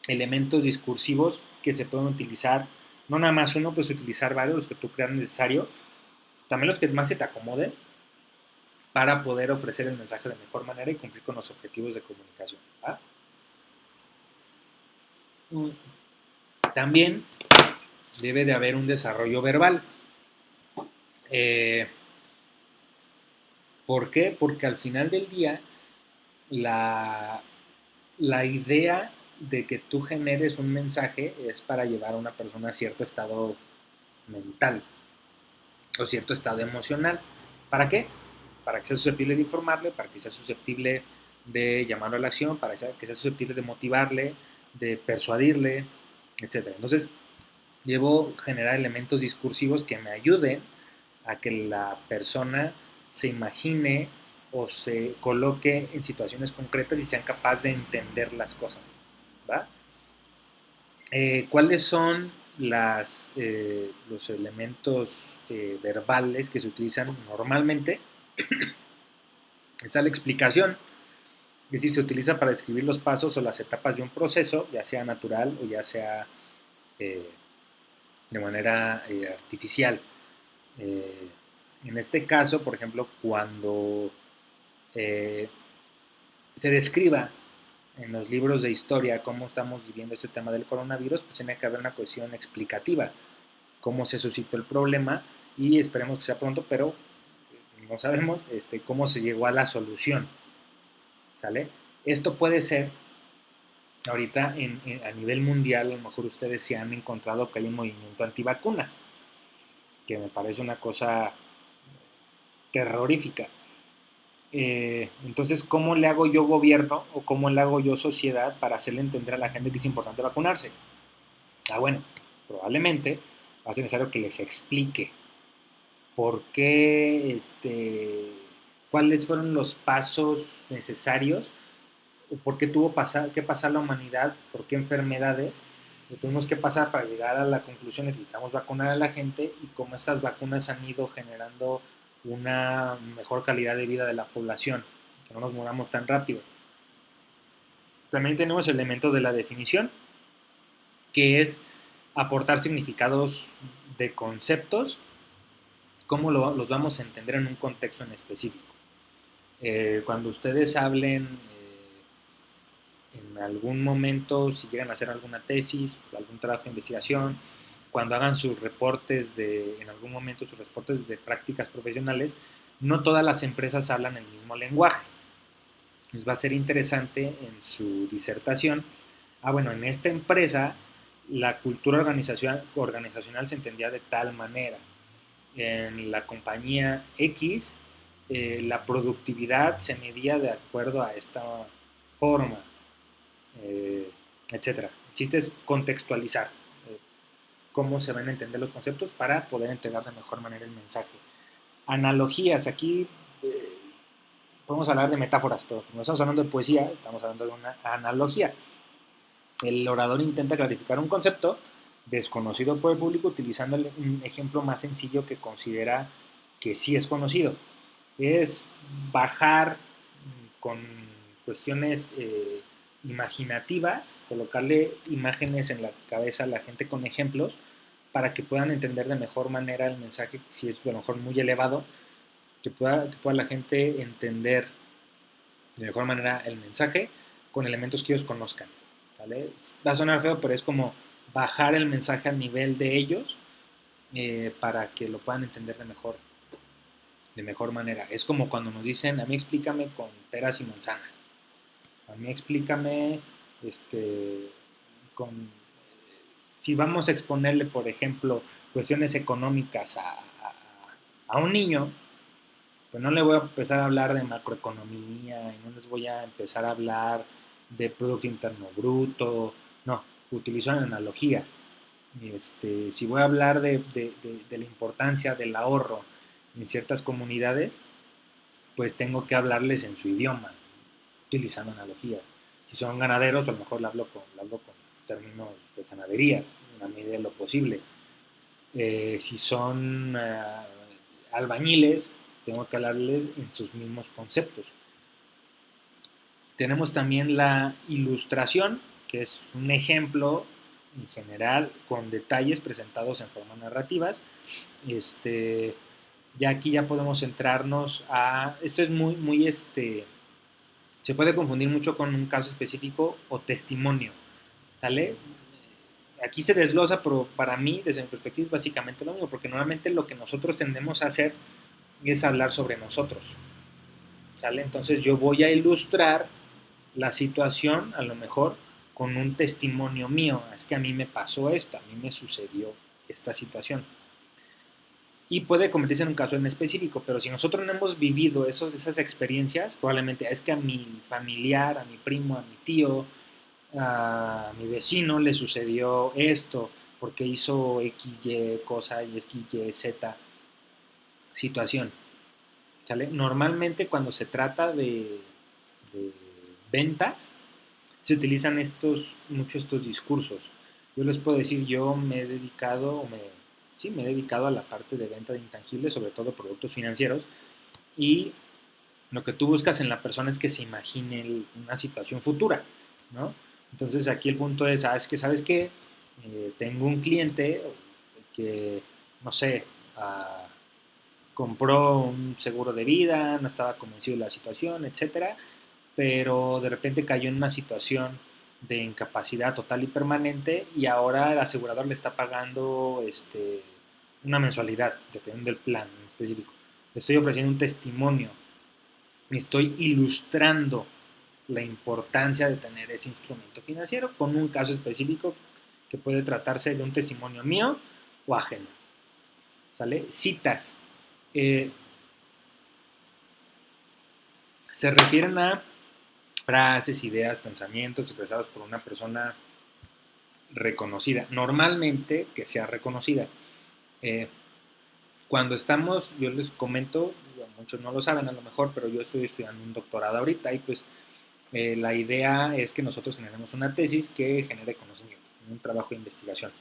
elementos discursivos que se pueden utilizar, no nada más uno, pues utilizar varios, los que tú creas necesario, también los que más se te acomoden, para poder ofrecer el mensaje de mejor manera y cumplir con los objetivos de comunicación, ¿va? También debe de haber un desarrollo verbal. Eh, ¿Por qué? Porque al final del día la, la idea de que tú generes un mensaje es para llevar a una persona a cierto estado mental o cierto estado emocional. ¿Para qué? Para que sea susceptible de informarle, para que sea susceptible de llamarlo a la acción, para que sea susceptible de motivarle, de persuadirle, etcétera. Entonces, debo generar elementos discursivos que me ayuden a que la persona se imagine o se coloque en situaciones concretas y sean capaces de entender las cosas, ¿va? ¿Cuáles son los elementos verbales que se utilizan normalmente? Está la explicación, es decir, se utiliza para describir los pasos o las etapas de un proceso, ya sea natural o ya sea eh, de manera artificial. Eh, en este caso, por ejemplo, cuando eh, se describa en los libros de historia cómo estamos viviendo ese tema del coronavirus, pues tiene que haber una cuestión explicativa, cómo se suscitó el problema y esperemos que sea pronto, pero no sabemos cómo se llegó a la solución, ¿sale? Esto puede ser, ahorita a nivel mundial, a lo mejor ustedes se han encontrado que hay un movimiento antivacunas, que me parece una cosa terrorífica. Entonces, ¿cómo le hago yo gobierno o cómo le hago yo sociedad para hacerle entender a la gente que es importante vacunarse? Bueno, probablemente va a ser necesario que les explique por qué, cuáles fueron los pasos necesarios o por qué tuvo que pasar la humanidad, por qué enfermedades tuvimos que pasar para llegar a la conclusión de que necesitamos vacunar a la gente y cómo estas vacunas han ido generando una mejor calidad de vida de la población, que no nos muramos tan rápido. También tenemos el elemento de la definición, que es aportar significados de conceptos, cómo los vamos a entender en un contexto en específico. Cuando ustedes hablen en algún momento, si llegan a hacer alguna tesis, algún trabajo de investigación, cuando hagan sus reportes en algún momento sus reportes de prácticas profesionales, no todas las empresas hablan el mismo lenguaje. Les va a ser interesante en su disertación. Bueno, en esta empresa la cultura organizacional se entendía de tal manera. En la compañía X, la productividad se medía de acuerdo a esta forma, etcétera. El chiste es contextualizar cómo se van a entender los conceptos para poder entregar de mejor manera el mensaje. Analogías, aquí podemos hablar de metáforas, pero como estamos hablando de poesía, estamos hablando de una analogía. El orador intenta clarificar un concepto desconocido por el público utilizando un ejemplo más sencillo que considera que sí es conocido. Es bajar con cuestiones imaginativas, colocarle imágenes en la cabeza a la gente con ejemplos para que puedan entender de mejor manera el mensaje, si es a lo mejor muy elevado, que pueda la gente entender de mejor manera el mensaje con elementos que ellos conozcan. ¿Vale? Va a sonar feo, pero es como bajar el mensaje al nivel de ellos para que lo puedan entender de mejor manera. Es como cuando nos dicen, a mí explícame con peras y manzanas. A mí explícame con... Si vamos a exponerle, por ejemplo, cuestiones económicas a un niño, pues no le voy a empezar a hablar de macroeconomía, y no les voy a empezar a hablar de Producto Interno Bruto, no, utilizo analogías. Si voy a hablar de la importancia del ahorro en ciertas comunidades, pues tengo que hablarles en su idioma, utilizando analogías. Si son ganaderos, a lo mejor le hablo con términos de ganadería, en la medida de lo posible. Si son albañiles, tengo que hablarles en sus mismos conceptos. Tenemos también la ilustración, que es un ejemplo en general con detalles presentados en forma narrativas. Ya aquí ya podemos centrarnos a... Esto es muy se puede confundir mucho con un caso específico o testimonio, ¿vale? Aquí se desglosa, pero para mí, desde mi perspectiva, es básicamente lo mismo, porque normalmente lo que nosotros tendemos a hacer es hablar sobre nosotros, ¿sale? Entonces yo voy a ilustrar la situación, a lo mejor, con un testimonio mío. Es que a mí me pasó esto, a mí me sucedió esta situación. Y puede convertirse en un caso en específico, pero si nosotros no hemos vivido esas experiencias, probablemente es que a mi familiar, a mi primo, a mi tío, a mi vecino le sucedió esto, porque hizo X, Y cosa y X, Y, Z situación. ¿Sale? Normalmente cuando se trata de ventas, se utilizan mucho estos discursos. Yo les puedo decir, yo me he dedicado, me he dedicado a la parte de venta de intangibles, sobre todo productos financieros, y lo que tú buscas en la persona es que se imagine una situación futura, ¿no? Entonces aquí el punto es, ¿sabes qué? Tengo un cliente que, no sé, compró un seguro de vida, no estaba convencido de la situación, etcétera, pero de repente cayó en una situación de incapacidad total y permanente y ahora el asegurador le está pagando una mensualidad, dependiendo del plan en específico. Le estoy ofreciendo un testimonio, estoy ilustrando la importancia de tener ese instrumento financiero con un caso específico que puede tratarse de un testimonio mío o ajeno. ¿Sale? Citas. Se refieren a frases, ideas, pensamientos expresados por una persona reconocida. Normalmente que sea reconocida. Cuando estamos, yo les comento, muchos no lo saben a lo mejor, pero yo estoy estudiando un doctorado ahorita y pues la idea es que nosotros generemos una tesis que genere conocimiento, un trabajo de investigación.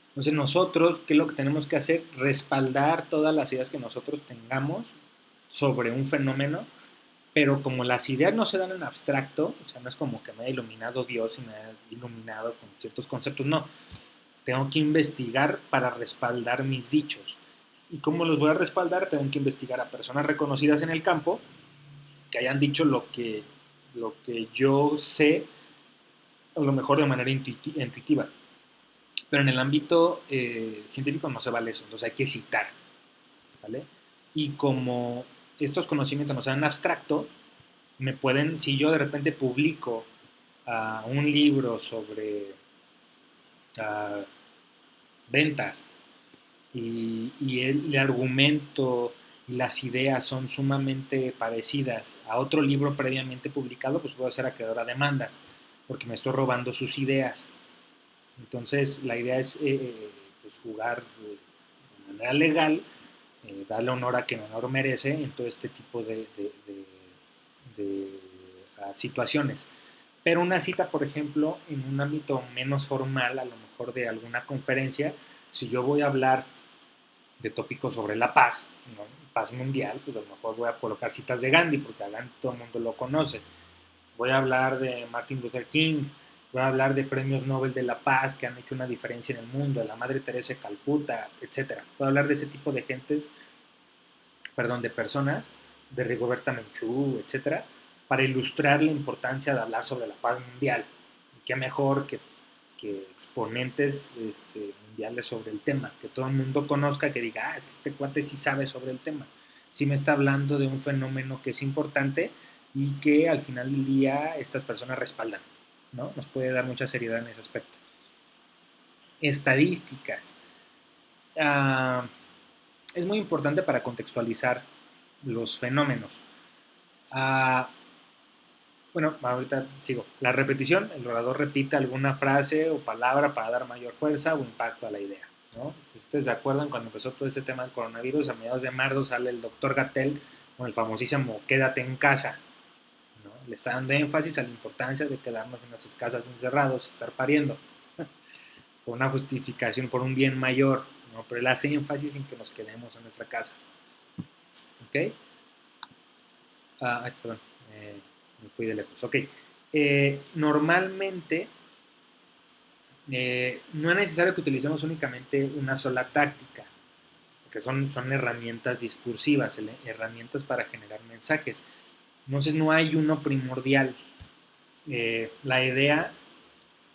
Entonces nosotros, ¿qué es lo que tenemos que hacer? Respaldar todas las ideas que nosotros tengamos sobre un fenómeno pero como las ideas no se dan en abstracto, o sea, no es como que me haya iluminado Dios y me haya iluminado con ciertos conceptos, no. Tengo que investigar para respaldar mis dichos. ¿Y cómo los voy a respaldar? Tengo que investigar a personas reconocidas en el campo que hayan dicho lo que yo sé, a lo mejor de manera intuitiva. Pero en el ámbito científico no se vale eso, entonces hay que citar, ¿sale? Y como estos conocimientos no sean abstracto, me pueden, si yo de repente publico un libro sobre uh, ventas y el argumento y las ideas son sumamente parecidas a otro libro previamente publicado, pues puedo hacer acreedor a demandas, porque me estoy robando sus ideas. Entonces, la idea es pues jugar de manera legal, darle honor a quien honor merece en todo este tipo de situaciones. Pero una cita, por ejemplo, en un ámbito menos formal, a lo mejor de alguna conferencia, si yo voy a hablar de tópicos sobre la paz, ¿no? Paz mundial, pues a lo mejor voy a colocar citas de Gandhi, porque a Gandhi todo el mundo lo conoce. Voy a hablar de Martin Luther King, voy a hablar de premios Nobel de la Paz que han hecho una diferencia en el mundo, de la Madre Teresa de Calcuta, etcétera. Voy a hablar de ese tipo de gentes, perdón, de personas, de Rigoberta Menchú, etcétera, para ilustrar la importancia de hablar sobre la paz mundial. Y qué mejor que exponentes mundiales sobre el tema, que todo el mundo conozca, que diga, es que este cuate sí sabe sobre el tema, sí me está hablando de un fenómeno que es importante y que al final del día estas personas respaldan, ¿no? Nos puede dar mucha seriedad en ese aspecto. Estadísticas. Uh, es muy importante para contextualizar los fenómenos. Uh, bueno, ahorita sigo. La repetición, el orador repite alguna frase o palabra para dar mayor fuerza o impacto a la idea, ¿no? Si ustedes se acuerdan, cuando empezó todo este tema del coronavirus, a mediados de marzo sale el doctor Gatell con el famosísimo quédate en casa, ¿no? Le está dando énfasis a la importancia de quedarnos en nuestras casas encerrados, estar pariendo, por una justificación, por un bien mayor, ¿no? Pero él hace énfasis en que nos quedemos en nuestra casa, ¿ok? Perdón, me fui de lejos, ok. Normalmente no es necesario que utilicemos únicamente una sola táctica, porque son herramientas discursivas, herramientas para generar mensajes. Entonces no hay uno primordial. La idea,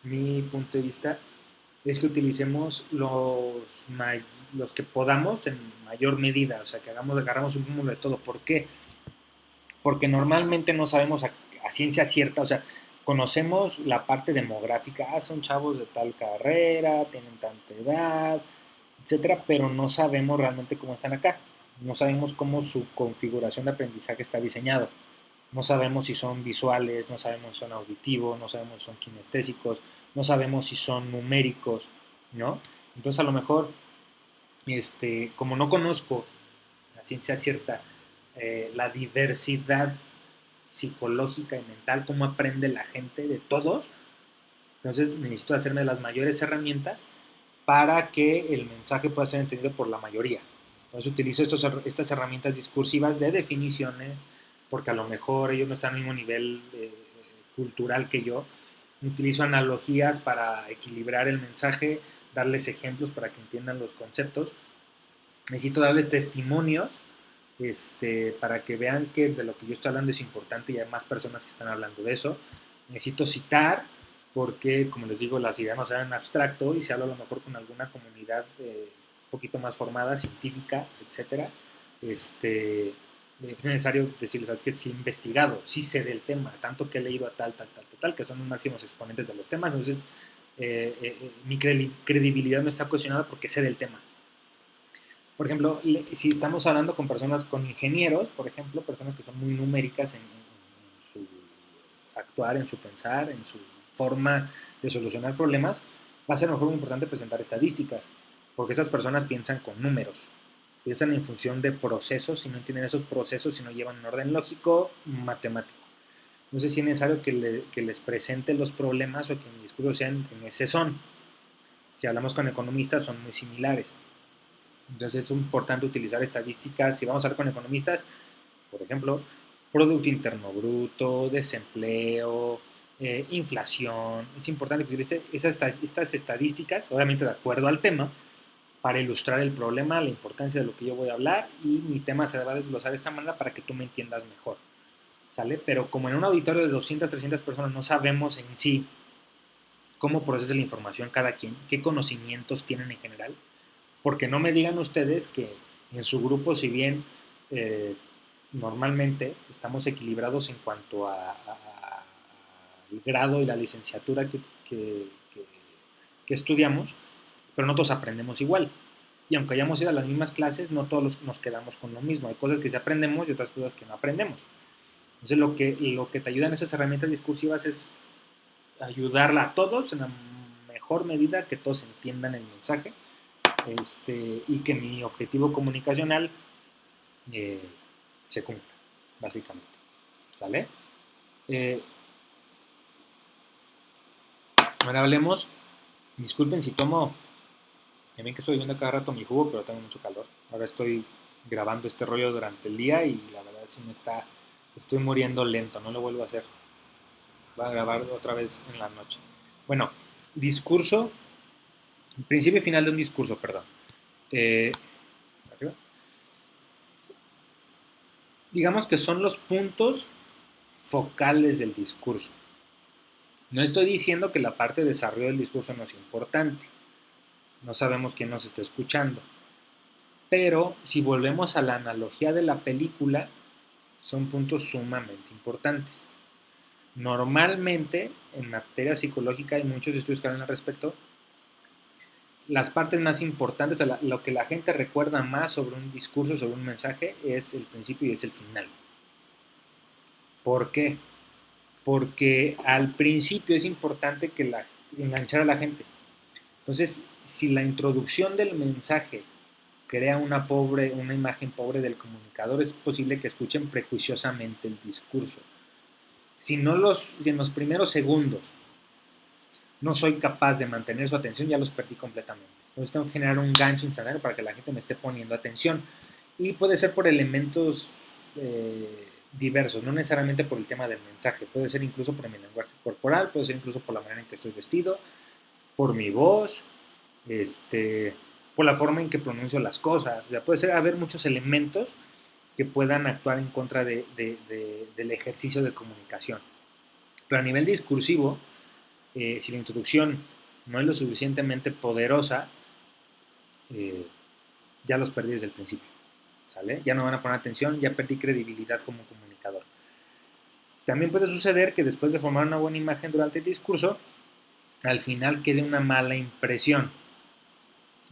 mi punto de vista, es que utilicemos los que podamos en mayor medida, o sea, que agarramos un cúmulo de todo. ¿Por qué? Porque normalmente no sabemos a ciencia cierta, o sea, conocemos la parte demográfica, son chavos de tal carrera, tienen tanta edad, etcétera, pero no sabemos realmente cómo están acá. No sabemos cómo su configuración de aprendizaje está diseñado. No sabemos si son visuales, no sabemos si son auditivos, no sabemos si son kinestésicos, no sabemos si son numéricos, ¿no? Entonces a lo mejor, como no conozco la ciencia cierta, la diversidad psicológica y mental, cómo aprende la gente de todos, entonces necesito hacerme las mayores herramientas para que el mensaje pueda ser entendido por la mayoría. Entonces utilizo estas herramientas discursivas de definiciones, porque a lo mejor ellos no están al mismo nivel cultural que yo. Utilizo analogías para equilibrar el mensaje, darles ejemplos para que entiendan los conceptos. Necesito darles testimonios para que vean que de lo que yo estoy hablando es importante y hay más personas que están hablando de eso. Necesito citar porque, como les digo, las ideas no se dan en abstracto y se habla a lo mejor con alguna comunidad un poquito más formada, científica, etcétera. Es necesario decirles, ¿sabes qué? Sí he investigado, sí sé del tema, tanto que he leído a tal, que son los máximos exponentes de los temas, entonces mi credibilidad no está cuestionada porque sé del tema. Por ejemplo, si estamos hablando con personas, con ingenieros, por ejemplo, personas que son muy numéricas en su actuar, en su pensar, en su forma de solucionar problemas, va a ser mejor muy importante presentar estadísticas, porque esas personas piensan con números, piensan en función de procesos y no entienden esos procesos si no llevan un orden lógico, matemático. No sé si es necesario que les presente los problemas o que mi discurso sea en ese son. Si hablamos con economistas son muy similares. Entonces es importante utilizar estadísticas. Si vamos a hablar con economistas, por ejemplo, Producto Interno Bruto, desempleo, inflación. Es importante que utilice estas estadísticas, obviamente de acuerdo al tema, para ilustrar el problema, la importancia de lo que yo voy a hablar y mi tema se va a desglosar de esta manera para que tú me entiendas mejor. ¿Sale? Pero como en un auditorio de 200, 300 personas no sabemos en sí cómo procesa la información cada quien, qué conocimientos tienen en general, porque no me digan ustedes que en su grupo, si bien normalmente estamos equilibrados en cuanto al grado y la licenciatura que estudiamos, pero no todos aprendemos igual. Y aunque hayamos ido a las mismas clases, no todos nos quedamos con lo mismo. Hay cosas que sí aprendemos y otras cosas que no aprendemos. Entonces, lo que te ayudan esas herramientas discursivas es ayudarla a todos en la mejor medida que todos entiendan el mensaje, y que mi objetivo comunicacional eh, se cumpla, básicamente. ¿Sale? Eh, Ahora hablemos. Disculpen si tomo. También que estoy bebiendo cada rato mi jugo, pero tengo mucho calor. Ahora estoy grabando este rollo durante el día y la verdad sí me está. Estoy muriendo lento, no lo vuelvo a hacer. Voy a grabar otra vez en la noche. Bueno, discurso. Principio y final de un discurso, perdón. Eh, arriba. Digamos que son los puntos focales del discurso. No estoy diciendo que la parte de desarrollo del discurso no es importante. No sabemos quién nos está escuchando. Pero si volvemos a la analogía de la película, son puntos sumamente importantes. Normalmente, en materia psicológica hay muchos estudios que hablan al respecto. Las partes más importantes, lo que la gente recuerda más sobre un discurso, sobre un mensaje, es el principio y es el final. ¿Por qué? Porque al principio es importante enganchar a la gente. Entonces, si la introducción del mensaje crea una imagen pobre del comunicador, es posible que escuchen prejuiciosamente el discurso. Si en los primeros segundos no soy capaz de mantener su atención, ya los perdí completamente. Entonces tengo que generar un gancho instantáneo para que la gente me esté poniendo atención. Y puede ser por elementos diversos, no necesariamente por el tema del mensaje, puede ser incluso por mi lenguaje corporal, puede ser incluso por la manera en que estoy vestido, por mi voz, por la forma en que pronuncio las cosas. O sea, puede ser haber muchos elementos que puedan actuar en contra del ejercicio de comunicación. Pero a nivel discursivo, si la introducción no es lo suficientemente poderosa, eh, ya los perdí desde el principio. ¿Sale? Ya no van a poner atención, ya perdí credibilidad como comunicador. También puede suceder que después de formar una buena imagen durante el discurso, al final quede una mala impresión.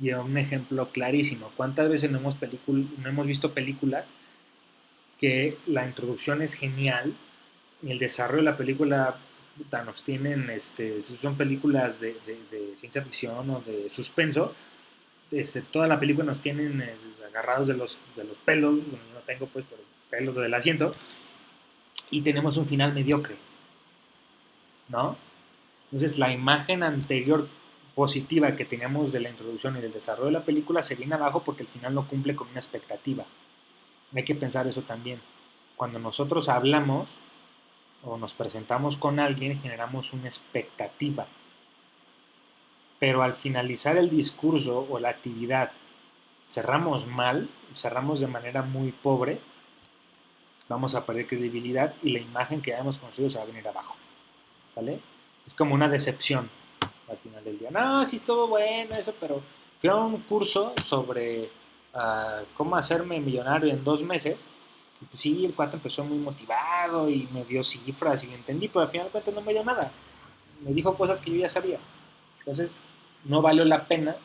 Y un ejemplo clarísimo, ¿cuántas veces no hemos visto películas que la introducción es genial y el desarrollo de la película nos tienen, son películas de ciencia ficción o de suspenso, toda la película nos tienen agarrados de los pelos, bueno, yo no tengo pues, pero pelos del asiento, y tenemos un final mediocre, ¿no? Entonces la imagen anterior positiva que teníamos de la introducción y del desarrollo de la película se viene abajo porque el final no cumple con una expectativa. Hay que pensar eso también. Cuando nosotros hablamos o nos presentamos con alguien, generamos una expectativa. Pero al finalizar el discurso o la actividad, cerramos mal, cerramos de manera muy pobre, vamos a perder credibilidad y la imagen que hayamos construido se va a venir abajo. ¿Sale? Es como una decepción al final del día. No, sí estuvo bueno eso, pero fui a un curso sobre cómo hacerme millonario en 2 meses. Y pues sí, el cuate empezó muy motivado y me dio cifras y le entendí, pero al final de cuentas no me dio nada. Me dijo cosas que yo ya sabía. Entonces, no valió la pena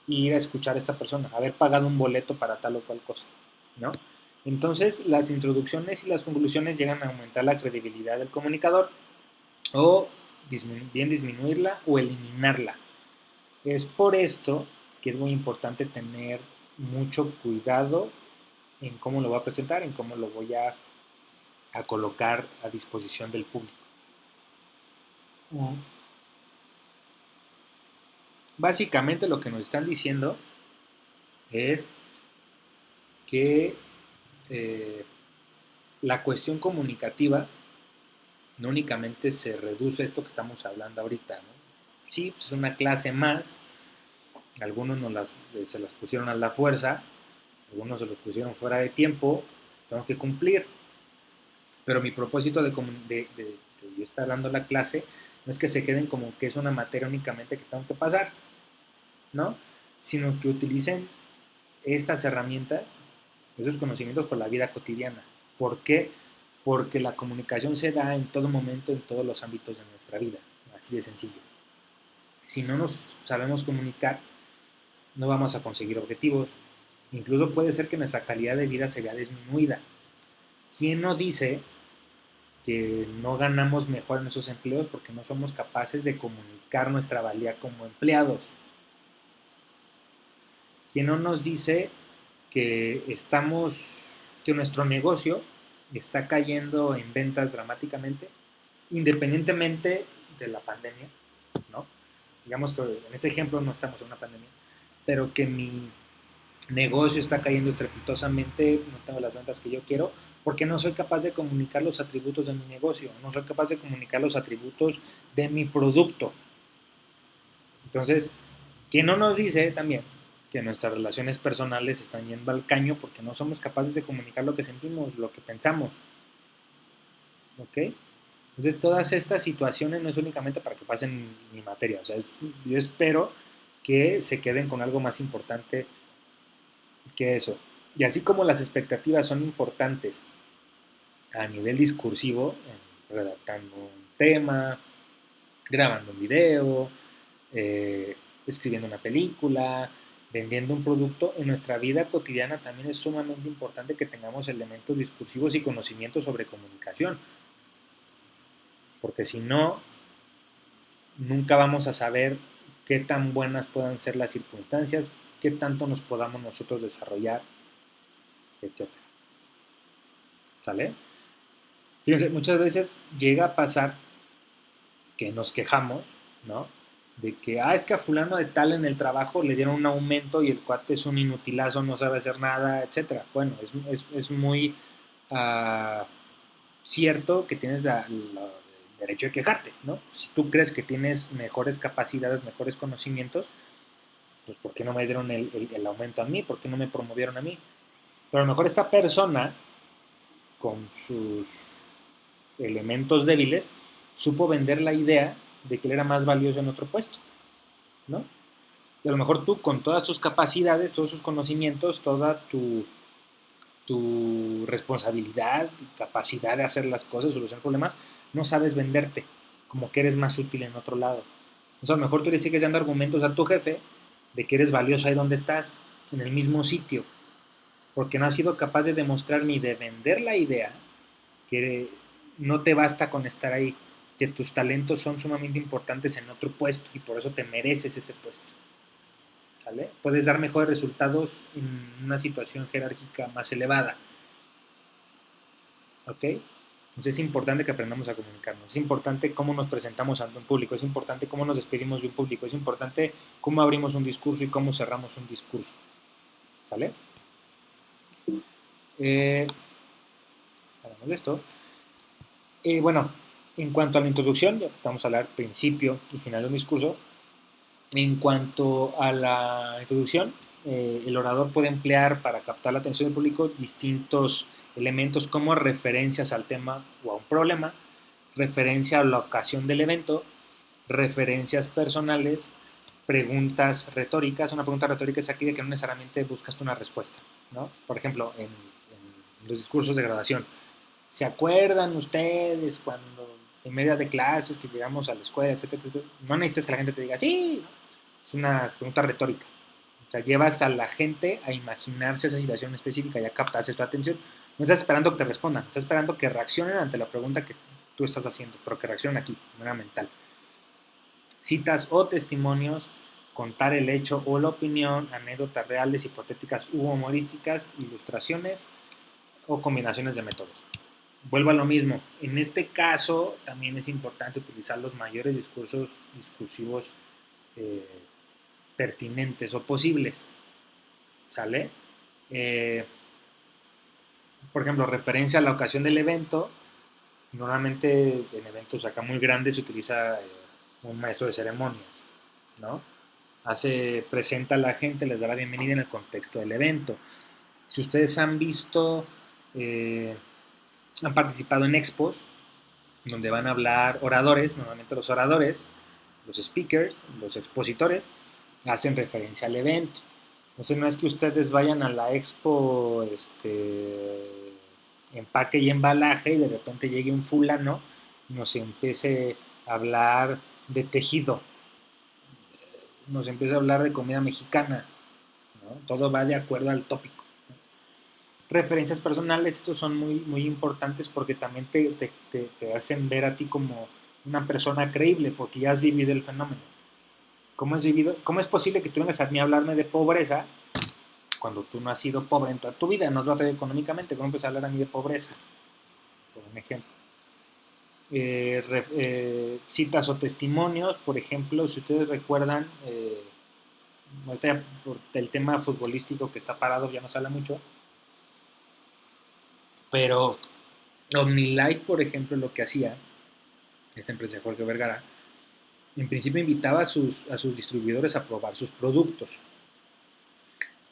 ir a escuchar a esta persona, haber pagado un boleto para tal o cual cosa, ¿no? Entonces, las introducciones y las conclusiones llegan a aumentar la credibilidad del comunicador o bien disminuirla o eliminarla. Es por esto que es muy importante tener mucho cuidado en cómo lo voy a presentar, en cómo lo voy a colocar a disposición del público. Básicamente lo que nos están diciendo es que la cuestión comunicativa no únicamente se reduce a esto que estamos hablando ahorita, ¿no? Sí, pues es una clase más, algunos se las pusieron a la fuerza, algunos se los pusieron fuera de tiempo, tengo que cumplir, pero mi propósito de yo estar dando la clase no es que se queden como que es una materia únicamente que tengo que pasar, ¿no? Sino que utilicen estas herramientas, esos conocimientos por la vida cotidiana. ¿Por qué? Porque la comunicación se da en todo momento, en todos los ámbitos de nuestra vida, así de sencillo. Si no nos sabemos comunicar, no vamos a conseguir objetivos. Incluso puede ser que nuestra calidad de vida se vea disminuida. ¿Quién no dice que no ganamos mejor en esos empleos porque no somos capaces de comunicar nuestra valía como empleados? ¿Quién no nos dice que nuestro negocio está cayendo en ventas dramáticamente, independientemente de la pandemia, ¿no? Digamos que en ese ejemplo no estamos en una pandemia, pero que mi negocio está cayendo estrepitosamente, no tengo las ventas que yo quiero, porque no soy capaz de comunicar los atributos de mi negocio, no soy capaz de comunicar los atributos de mi producto. Entonces, ¿quién no nos dice también que nuestras relaciones personales están yendo al caño porque no somos capaces de comunicar lo que sentimos, lo que pensamos? ¿Ok? Entonces, todas estas situaciones no es únicamente para que pasen mi materia, o sea, yo espero que se queden con algo más importante que eso. Y así como las expectativas son importantes a nivel discursivo, redactando un tema, grabando un video, eh, escribiendo una película, vendiendo un producto, en nuestra vida cotidiana también es sumamente importante que tengamos elementos discursivos y conocimientos sobre comunicación, porque si no, nunca vamos a saber qué tan buenas puedan ser las circunstancias, qué tanto nos podamos nosotros desarrollar, etcétera. ¿Sale? Fíjense, muchas veces llega a pasar que nos quejamos, ¿no? De que, es que a fulano de tal en el trabajo le dieron un aumento y el cuate es un inutilazo, no sabe hacer nada, etcétera. Bueno, es muy uh, cierto que tienes el derecho de quejarte, ¿no? Si tú crees que tienes mejores capacidades, mejores conocimientos, pues ¿por qué no me dieron el aumento a mí? ¿Por qué no me promovieron a mí? Pero a lo mejor esta persona, con sus elementos débiles, supo vender la idea de que él era más valioso en otro puesto, ¿no? Y a lo mejor tú, con todas tus capacidades, todos tus conocimientos, toda tu responsabilidad y capacidad de hacer las cosas, solucionar problemas, no sabes venderte, como que eres más útil en otro lado. O sea, a lo mejor tú le sigues dando argumentos a tu jefe de que eres valioso ahí donde estás, en el mismo sitio, porque no has sido capaz de demostrar ni de vender la idea que no te basta con estar ahí, que tus talentos son sumamente importantes en otro puesto y por eso te mereces ese puesto. ¿Sale? Puedes dar mejores resultados en una situación jerárquica más elevada. ¿Ok? Entonces es importante que aprendamos a comunicarnos, es importante cómo nos presentamos ante un público, es importante cómo nos despedimos de un público, es importante cómo abrimos un discurso y cómo cerramos un discurso. ¿Sale? Hablamos de esto. Bueno, en cuanto a la introducción, ya vamos a hablar principio y final de un discurso. En cuanto a la introducción, el orador puede emplear para captar la atención del público distintos elementos como referencias al tema o a un problema, referencia a la ocasión del evento, referencias personales, preguntas retóricas. Una pregunta retórica es aquella que no necesariamente buscas una respuesta, ¿no? Por ejemplo, en los discursos de graduación. ¿Se acuerdan ustedes cuando en medio de clases que llegamos a la escuela, etcétera, etcétera? No necesitas que la gente te diga sí. Es una pregunta retórica. O sea, llevas a la gente a imaginarse esa situación específica, ya captaste tu atención. No estás esperando que te respondan, estás esperando que reaccionen ante la pregunta que tú estás haciendo, pero que reaccionen aquí, de manera mental. Citas o testimonios, contar el hecho o la opinión, anécdotas reales, hipotéticas u humorísticas, ilustraciones o combinaciones de métodos. Vuelvo a lo mismo. En este caso también es importante utilizar los mayores discursos discursivos eh, pertinentes o posibles. ¿Sale? Por ejemplo, referencia a la ocasión del evento. Normalmente en eventos acá muy grandes se utiliza un maestro de ceremonias, ¿no? Presenta a la gente, les da la bienvenida en el contexto del evento. Si ustedes han visto, eh, han participado en expos, donde van a hablar oradores, normalmente los oradores, los speakers, los expositores, hacen referencia al evento. Entonces no es que ustedes vayan a la expo, empaque y embalaje y de repente llegue un fulano y nos empiece a hablar de tejido, nos empieza a hablar de comida mexicana, ¿no? Todo va de acuerdo al tópico. Referencias personales, estos son muy, muy importantes porque también te hacen ver a ti como una persona creíble porque ya has vivido el fenómeno. ¿Cómo es posible que tú vengas a mí a hablarme de pobreza cuando tú no has sido pobre en toda tu vida? No has batallado económicamente. ¿Cómo empiezas a hablar a mí de pobreza? Por un ejemplo. Citas o testimonios, por ejemplo, si ustedes recuerdan, por el tema futbolístico que está parado, ya no se habla mucho, pero OmniLife, por ejemplo, lo que hacía, esta empresa de Jorge Vergara, en principio invitaba a sus distribuidores a probar sus productos.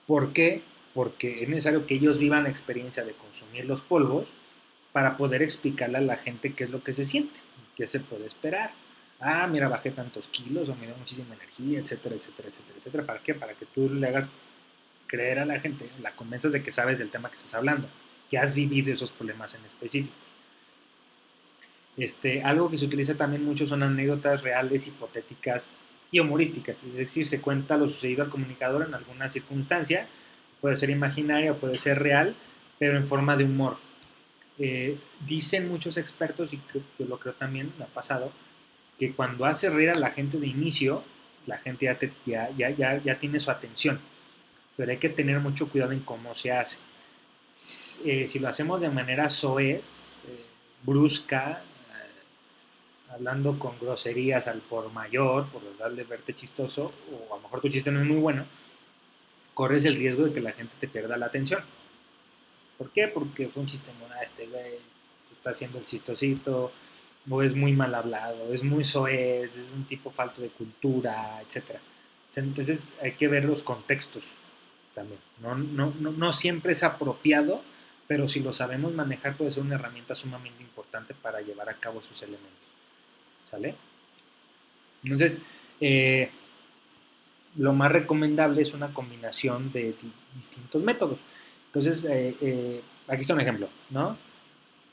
¿Por qué? Porque es necesario que ellos vivan la experiencia de consumir los polvos para poder explicarle a la gente qué es lo que se siente, qué se puede esperar. Ah, mira, bajé tantos kilos, o me dio muchísima energía, etcétera, etcétera, etcétera, etcétera. ¿Para qué? Para que tú le hagas creer a la gente, la convenzas de que sabes del tema que estás hablando, que has vivido esos problemas en específico. Algo que se utiliza también mucho son anécdotas reales, hipotéticas y humorísticas. Es decir, se cuenta lo sucedido al comunicador en alguna circunstancia, puede ser imaginaria o puede ser real, pero en forma de humor. Dicen muchos expertos, y yo lo creo también, me ha pasado, que cuando hace reír a la gente de inicio, la gente ya tiene su atención, pero hay que tener mucho cuidado en cómo se hace. Si lo hacemos de manera soez, brusca, hablando con groserías al por mayor, por darle verte chistoso, o a lo mejor tu chiste no es muy bueno, corres el riesgo de que la gente te pierda la atención. ¿Por qué? Porque fue un chiste muy, este güey se está haciendo el chistosito, o es muy mal hablado, es muy soez, es un tipo falto de cultura, etcétera. Entonces hay que ver los contextos también. No siempre es apropiado, pero si lo sabemos manejar puede ser una herramienta sumamente importante para llevar a cabo sus elementos. ¿Sale? Entonces, eh, lo más recomendable es una combinación de distintos métodos. Entonces, aquí está un ejemplo, ¿no?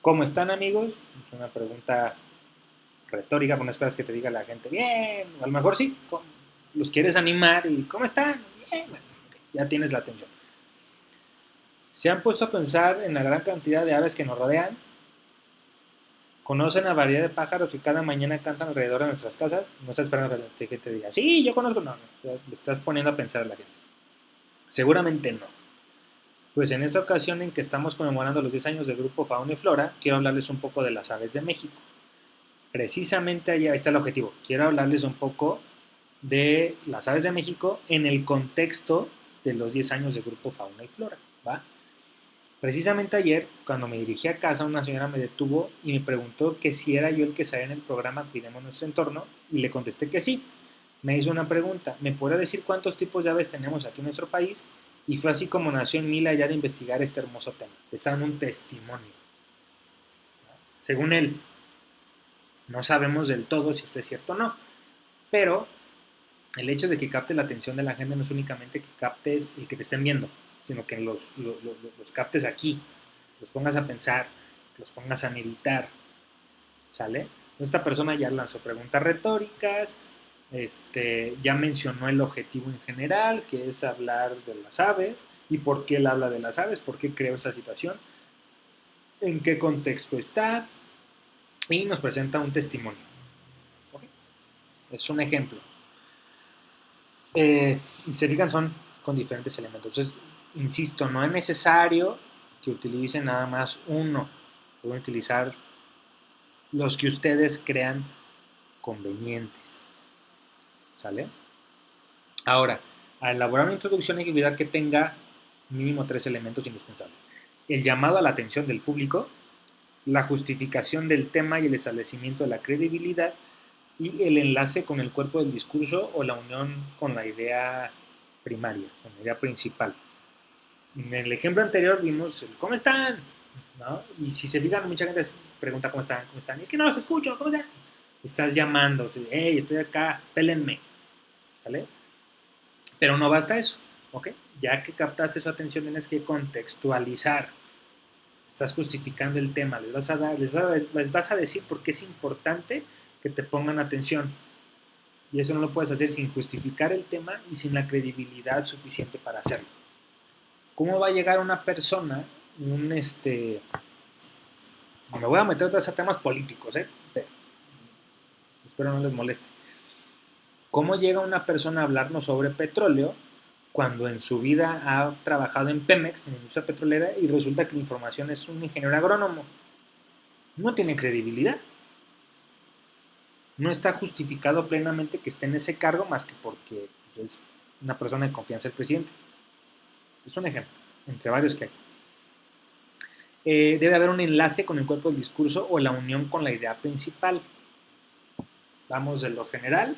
¿Cómo están, amigos? Es una pregunta retórica, no esperas que te diga la gente, bien, o a lo mejor sí, los quieres animar y ¿cómo están? Bien, bueno, ya tienes la atención. ¿Se han puesto a pensar en la gran cantidad de aves que nos rodean? ¿Conocen la variedad de pájaros que cada mañana cantan alrededor de nuestras casas? No estás esperando que la gente diga, sí, yo conozco, no, le estás poniendo a pensar a la gente. Seguramente no. Pues en esta ocasión en que estamos conmemorando los 10 años del grupo Fauna y Flora, quiero hablarles un poco de las aves de México. Precisamente allá está el objetivo. Quiero hablarles un poco de las aves de México en el contexto de los 10 años del grupo Fauna y Flora, ¿va? Precisamente ayer, cuando me dirigí a casa, una señora me detuvo y me preguntó que si era yo el que salía en el programa Cuidemos nuestro entorno, y le contesté que sí. Me hizo una pregunta, ¿me podría decir cuántos tipos de aves tenemos aquí en nuestro país? Y fue así como nació en mí la idea de investigar este hermoso tema. Está en un testimonio. Según él, no sabemos del todo si esto es cierto o no, pero el hecho de que capte la atención de la gente no es únicamente que captes y que te estén viendo, sino que los captes aquí, los pongas a pensar, los pongas a meditar, ¿sale? Esta persona ya lanzó preguntas retóricas, ya mencionó el objetivo en general, que es hablar de las aves, y por qué él habla de las aves, por qué creó esta situación, en qué contexto está, y nos presenta un testimonio. ¿Okay? Es un ejemplo. Se fijan, son con diferentes elementos. Entonces, insisto, no es necesario que utilicen nada más uno. Pueden utilizar los que ustedes crean convenientes. ¿Sale? Ahora, al elaborar una introducción hay que cuidar que tenga mínimo 3 elementos indispensables. el llamado a la atención del público, la justificación del tema y el establecimiento de la credibilidad, y el enlace con el cuerpo del discurso o la unión con la idea primaria, con la idea principal. En el ejemplo anterior vimos el ¿cómo están? ¿No? Y si se fijan, mucha gente pregunta ¿cómo están? ¿Cómo están? Y es que no los escucho, ¿cómo están? Estás llamando, hey, estoy acá, pélenme, ¿sale? Pero no basta eso, ¿ok? Ya que captaste su atención, tienes que contextualizar. Estás justificando el tema, les vas a decir por qué es importante que te pongan atención. Y eso no lo puedes hacer sin justificar el tema y sin la credibilidad suficiente para hacerlo. ¿Cómo va a llegar una persona, me voy a meter otros temas políticos, pero espero no les moleste. ¿Cómo llega una persona a hablarnos sobre petróleo cuando en su vida ha trabajado en Pemex, en la industria petrolera, y resulta que la información es un ingeniero agrónomo? No tiene credibilidad. No está justificado plenamente que esté en ese cargo más que porque es una persona de confianza del presidente. Es un ejemplo, entre varios que hay. Debe haber un enlace con el cuerpo del discurso o la unión con la idea principal. Vamos de lo general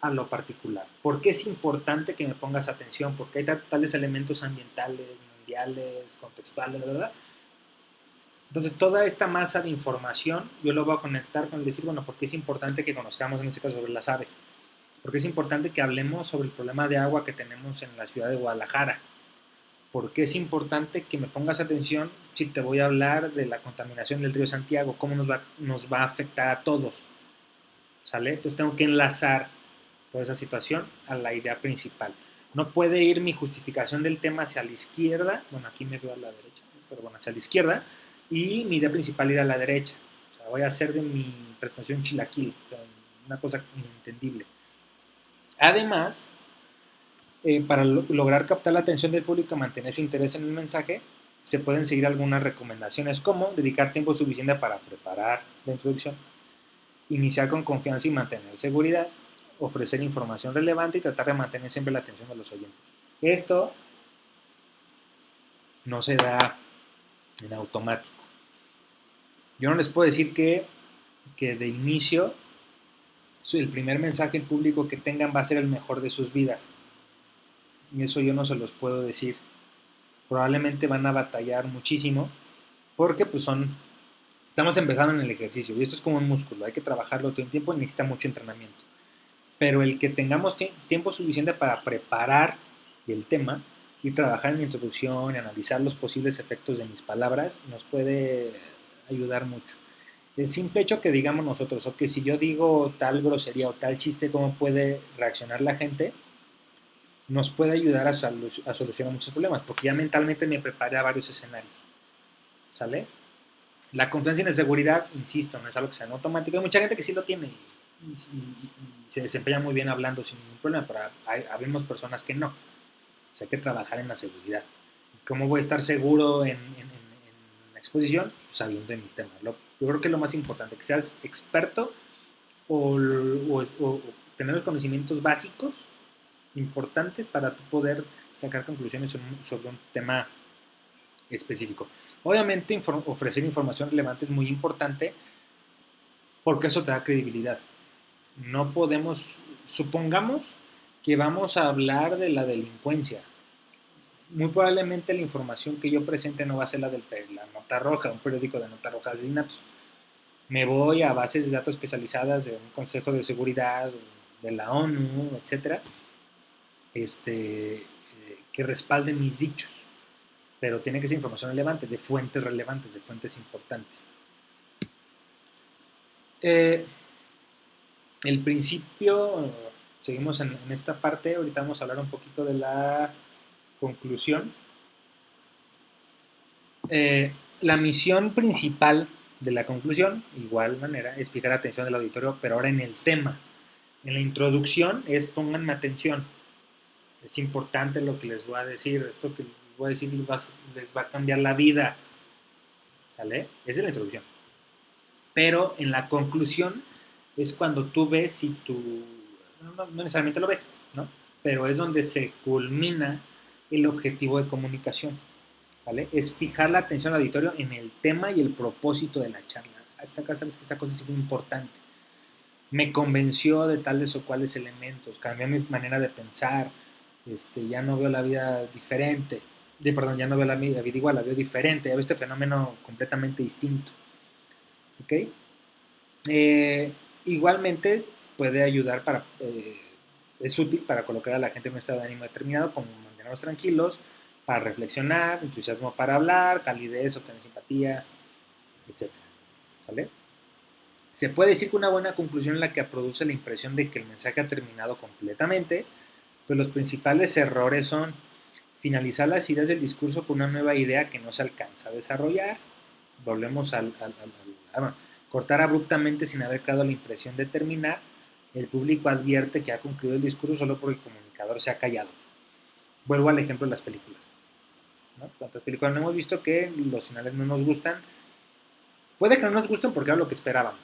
a lo particular. ¿Por qué es importante que me pongas atención? Porque hay tales elementos ambientales, mundiales, contextuales, ¿verdad? Entonces, toda esta masa de información yo lo voy a conectar con el decir, bueno, ¿por qué es importante que conozcamos en este caso sobre las aves? Porque es importante que hablemos sobre el problema de agua que tenemos en la ciudad de Guadalajara. Porque es importante que me pongas atención si te voy a hablar de la contaminación del río Santiago, cómo nos va a afectar a todos, ¿sale? Entonces tengo que enlazar toda esa situación a la idea principal. No puede ir mi justificación del tema hacia la izquierda, bueno, aquí me veo a la derecha, pero bueno, hacia la izquierda, y mi idea principal ir a la derecha. O sea, voy a hacer de mi presentación chilaquil, una cosa inentendible. Además, para lograr captar la atención del público y mantener su interés en el mensaje, se pueden seguir algunas recomendaciones como dedicar tiempo suficiente para preparar la introducción, iniciar con confianza y mantener seguridad, ofrecer información relevante y tratar de mantener siempre la atención de los oyentes. Esto no se da en automático. Yo no les puedo decir que de inicio el primer mensaje público que tengan va a ser el mejor de sus vidas. Y eso yo no se los puedo decir. Probablemente van a batallar muchísimo porque pues estamos empezando en el ejercicio y esto es como un músculo, hay que trabajarlo todo el tiempo y necesita mucho entrenamiento. Pero el que tengamos tiempo suficiente para preparar el tema y trabajar en la introducción y analizar los posibles efectos de mis palabras nos puede ayudar mucho. El simple hecho que digamos nosotros, ok, si yo digo tal grosería o tal chiste, ¿cómo puede reaccionar la gente? Nos puede ayudar a solucionar muchos problemas, porque ya mentalmente me preparé a varios escenarios. ¿Sale? La confianza y la seguridad, insisto, no es algo que sea en automático. Hay mucha gente que sí lo tiene y se desempeña muy bien hablando sin ningún problema, pero habemos personas que no. O sea, hay que trabajar en la seguridad. ¿Cómo voy a estar seguro en la exposición? Sabiendo de mi tema. Yo creo que es lo más importante, que seas experto o tener los conocimientos básicos importantes para poder sacar conclusiones sobre un tema específico. Obviamente ofrecer información relevante es muy importante porque eso te da credibilidad. No podemos, supongamos que vamos a hablar de la delincuencia. Muy probablemente la información que yo presente no va a ser la Nota Roja, un periódico de Nota Roja de asesinatos. Me voy a bases de datos especializadas de un Consejo de Seguridad, de la ONU, etcétera, que respalden mis dichos. Pero tiene que ser información relevante, de fuentes relevantes, de fuentes importantes. El principio, seguimos en esta parte, ahorita vamos a hablar un poquito de la conclusión. La misión principal de la conclusión, igual manera, es fijar la atención del auditorio, pero ahora en el tema. En la introducción es pónganme atención. Es importante lo que les voy a decir. Esto que les voy a decir les va a cambiar la vida. ¿Sale? Esa es la introducción. Pero en la conclusión es cuando tú ves si tú, no necesariamente lo ves, ¿no? Pero es donde se culmina el objetivo de comunicación. ¿vale? Es fijar la atención del auditorio en el tema y el propósito de la charla. Esta cosa sí fue importante. Me convenció de tales o cuales elementos, cambió mi manera de pensar, ya no veo la vida diferente, ya no veo la vida igual, la veo diferente, veo este fenómeno completamente distinto. ¿Ok? Igualmente puede ayudar es útil para colocar a la gente en un estado de ánimo determinado, como mantenernos tranquilos, para reflexionar, entusiasmo para hablar, calidez, obtener simpatía, etcétera. ¿Vale? Se puede decir que una buena conclusión es la que produce la impresión de que el mensaje ha terminado completamente, pero los principales errores son finalizar las ideas del discurso con una nueva idea que no se alcanza a desarrollar. Volvemos bueno, cortar abruptamente sin haber creado la impresión de terminar. El público advierte que ha concluido el discurso solo porque el comunicador se ha callado. Vuelvo al ejemplo de las películas, ¿no? ¿Cuántas películas no hemos visto que los finales no nos gustan? Puede que no nos gusten porque era lo que esperábamos,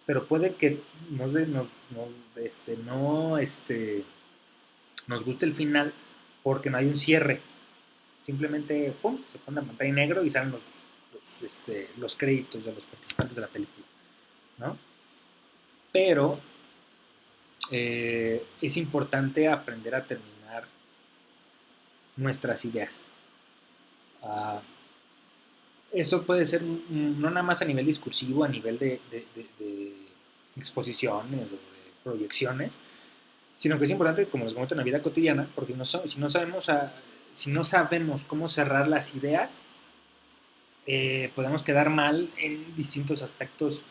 pero puede que nos guste el final porque no hay un cierre. Simplemente, pum, se pone la pantalla en negro y salen los créditos de los participantes de la película, ¿no? Pero es importante aprender a terminar nuestras ideas. Esto puede ser no nada más a nivel discursivo, a nivel de exposiciones o de proyecciones, sino que es importante, como les comento, en la vida cotidiana, porque si no sabemos cómo cerrar las ideas, podemos quedar mal en distintos aspectos,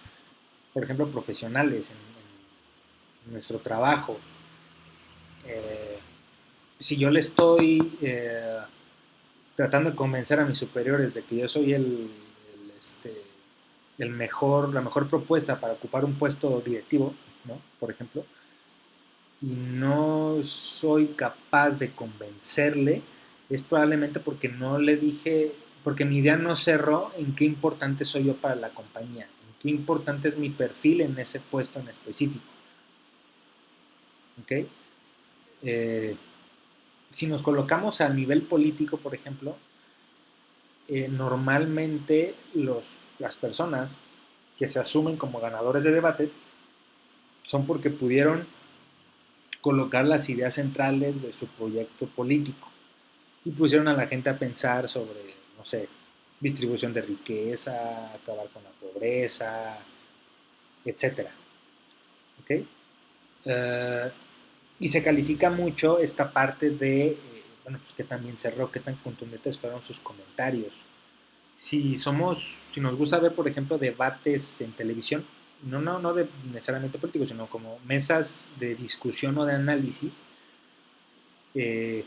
por ejemplo, profesionales, en nuestro trabajo. Si yo le estoy tratando de convencer a mis superiores de que yo soy la mejor propuesta para ocupar un puesto directivo, ¿no? Por ejemplo, y no soy capaz de convencerle, es probablemente porque no le dije, porque mi idea no cerró en qué importante soy yo para la compañía, en qué importante es mi perfil en ese puesto en específico. ¿Ok? Si nos colocamos a nivel político, por ejemplo, normalmente las personas que se asumen como ganadores de debates son porque pudieron colocar las ideas centrales de su proyecto político y pusieron a la gente a pensar sobre, no sé, distribución de riqueza, acabar con la pobreza, etcétera. ¿Ok? Y se califica mucho esta parte de, bueno, pues que también cerró, qué tan contundentes fueron sus comentarios. Si nos gusta ver, por ejemplo, debates en televisión, no necesariamente políticos, sino como mesas de discusión o de análisis, eh,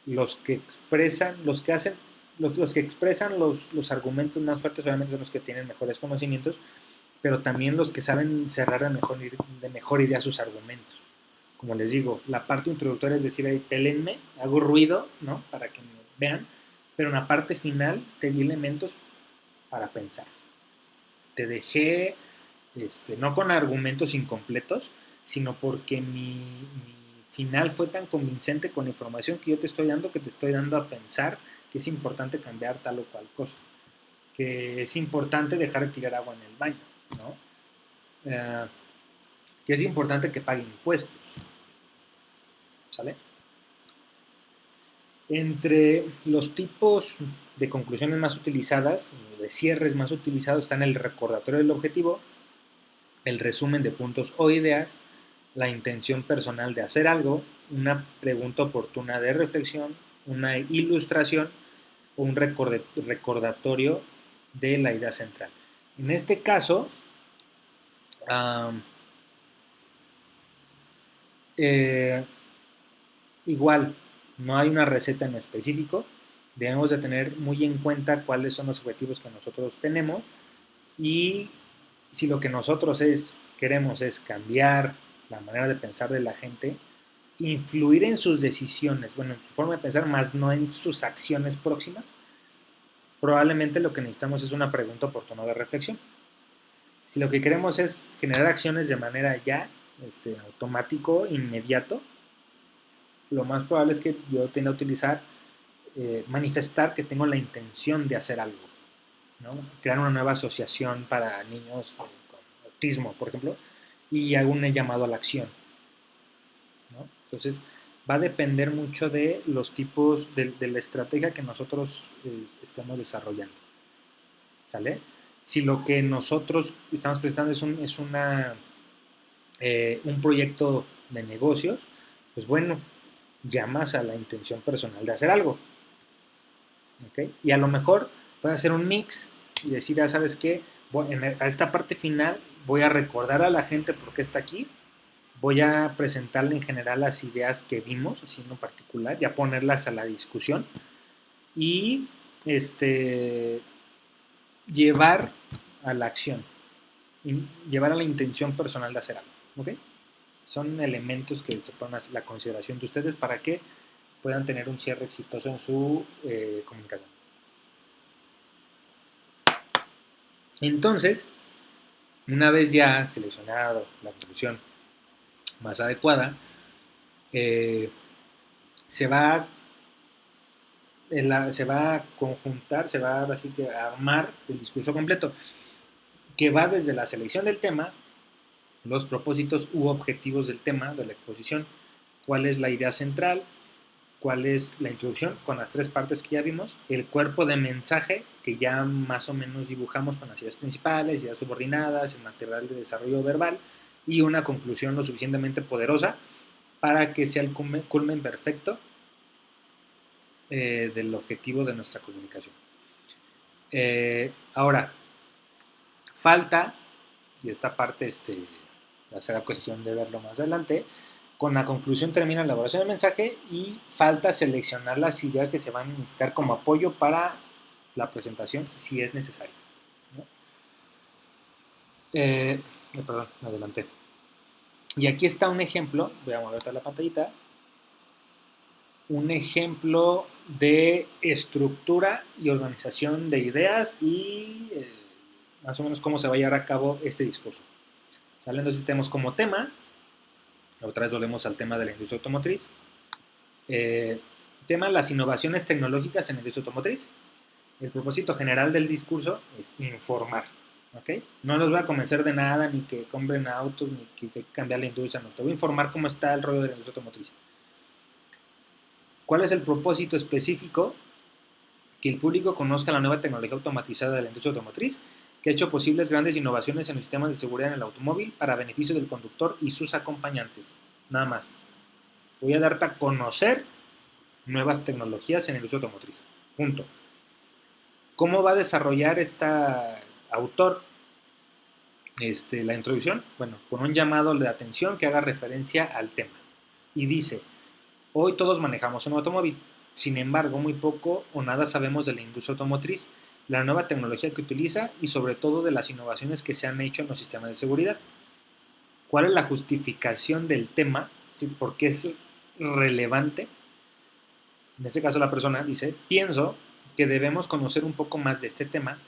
los que expresan, los que expresan los argumentos más fuertes obviamente son los que tienen mejores conocimientos, pero también los que saben cerrar de mejor idea sus argumentos. Como les digo, la parte introductoria es decir, ahí pélenme, hago ruido, ¿no? Para que me vean, pero en la parte final te di elementos para pensar. Te dejé, no con argumentos incompletos, sino porque mi final fue tan convincente con la información que yo te estoy dando, que te estoy dando a pensar que es importante cambiar tal o cual cosa, que es importante dejar de tirar agua en el baño, ¿no? Que es importante que paguen impuestos, ¿sale? Entre los tipos de conclusiones más utilizadas, de cierres más utilizados, están el recordatorio del objetivo, el resumen de puntos o ideas, la intención personal de hacer algo, una pregunta oportuna de reflexión, una ilustración o un recordatorio de la idea central. En este caso, igual, no hay una receta en específico, debemos de tener muy en cuenta cuáles son los objetivos que nosotros tenemos y si lo que nosotros queremos es cambiar la manera de pensar de la gente, influir en sus decisiones, bueno, en su forma de pensar, más no en sus acciones próximas, probablemente lo que necesitamos es una pregunta oportuna de reflexión. Si lo que queremos es generar acciones de manera ya automático, inmediato, lo más probable es que yo tienda a utilizar manifestar que tengo la intención de hacer algo, ¿no? Crear una nueva asociación para niños con autismo, por ejemplo, y hago un llamado a la acción, ¿no? Entonces, va a depender mucho de los tipos, de la estrategia que nosotros estemos desarrollando, ¿sale? Si lo que nosotros estamos prestando un proyecto de negocios, pues bueno, llamas a la intención personal de hacer algo, ¿ok? Y a lo mejor puedes hacer un mix y decir, ya sabes qué, a esta parte final voy a recordar a la gente por qué está aquí, voy a presentarle en general las ideas que vimos, así en particular, y a ponerlas a la discusión y llevar a la acción, llevar a la intención personal de hacer algo, ¿ok? Son elementos que se ponen a la consideración de ustedes para que puedan tener un cierre exitoso en su comunicación. Entonces, una vez ya seleccionado la conclusión más adecuada, se va a conjuntar, se va así que a armar el discurso completo, que va desde la selección del tema, los propósitos u objetivos del tema de la exposición, cuál es la idea central, cuál es la introducción con las tres partes que ya vimos, el cuerpo de mensaje que ya más o menos dibujamos con las ideas principales, ideas subordinadas, el material de desarrollo verbal y una conclusión lo suficientemente poderosa para que sea el culmen perfecto del objetivo de nuestra comunicación. Ahora, falta, y esta parte será cuestión de verlo más adelante, con la conclusión termina la elaboración del mensaje y falta seleccionar las ideas que se van a necesitar como apoyo para la presentación si es necesario, ¿no? Perdón, me adelanté. Y aquí está un ejemplo, voy a mover la pantallita, un ejemplo de estructura y organización de ideas y más o menos cómo se va a llevar a cabo este discurso. ¿Vale? Entonces tenemos como tema, otra vez volvemos al tema de la industria automotriz, tema las innovaciones tecnológicas en la industria automotriz. El propósito general del discurso es informar, ¿ok? No los voy a convencer de nada, ni que compren autos, ni que hay que cambiar la industria, no. Te voy a informar cómo está el rollo de la industria automotriz. ¿Cuál es el propósito específico? Que el público conozca la nueva tecnología automatizada de la industria automotriz, que ha hecho posibles grandes innovaciones en los sistemas de seguridad en el automóvil para beneficio del conductor y sus acompañantes. Nada más. Voy a darte a conocer nuevas tecnologías en la industria automotriz. Punto. ¿Cómo va a desarrollar este autor la introducción? Bueno, con un llamado de atención que haga referencia al tema. Y dice, hoy todos manejamos un automóvil. Sin embargo, muy poco o nada sabemos de la industria automotriz, la nueva tecnología que utiliza y sobre todo de las innovaciones que se han hecho en los sistemas de seguridad. ¿Cuál es la justificación del tema? ¿Sí? ¿Por qué es relevante? En este caso la persona dice, pienso que debemos conocer un poco más de este tema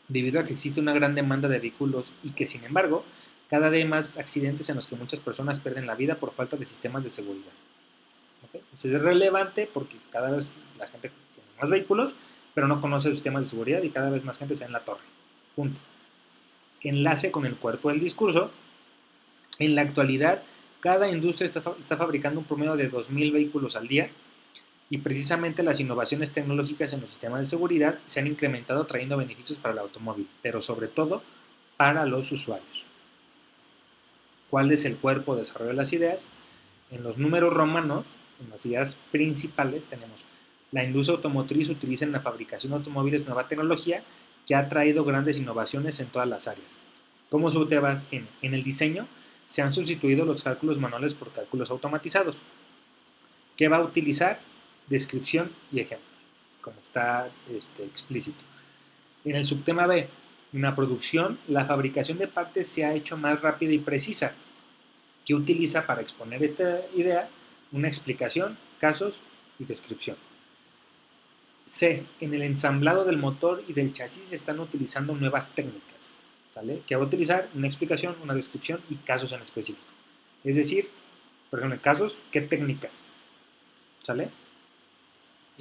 debido a que existe una gran demanda de vehículos y que sin embargo cada vez hay más accidentes en los que muchas personas pierden la vida por falta de sistemas de seguridad. ¿Okay? Entonces es relevante porque cada vez la gente tiene más vehículos, pero no conoce los sistemas de seguridad y cada vez más gente se da en la torre. Punto. Enlace con el cuerpo del discurso. En la actualidad, cada industria está fabricando un promedio de 2.000 vehículos al día y precisamente las innovaciones tecnológicas en los sistemas de seguridad se han incrementado trayendo beneficios para el automóvil, pero sobre todo para los usuarios. ¿Cuál es el cuerpo de desarrollo de las ideas? En los números romanos, en las ideas principales, tenemos la industria automotriz utiliza en la fabricación de automóviles nueva tecnología que ha traído grandes innovaciones en todas las áreas. ¿Cómo subtemas tiene? En el diseño se han sustituido los cálculos manuales por cálculos automatizados. ¿Qué va a utilizar? Descripción y ejemplos, como está explícito. En el subtema B, en la producción, la fabricación de partes se ha hecho más rápida y precisa. ¿Qué utiliza para exponer esta idea? Una explicación, casos y descripción. C. En el ensamblado del motor y del chasis se están utilizando nuevas técnicas, ¿vale? Que va a utilizar una explicación, una descripción y casos en específico. Es decir, por ejemplo, en casos, ¿qué técnicas? ¿Sale?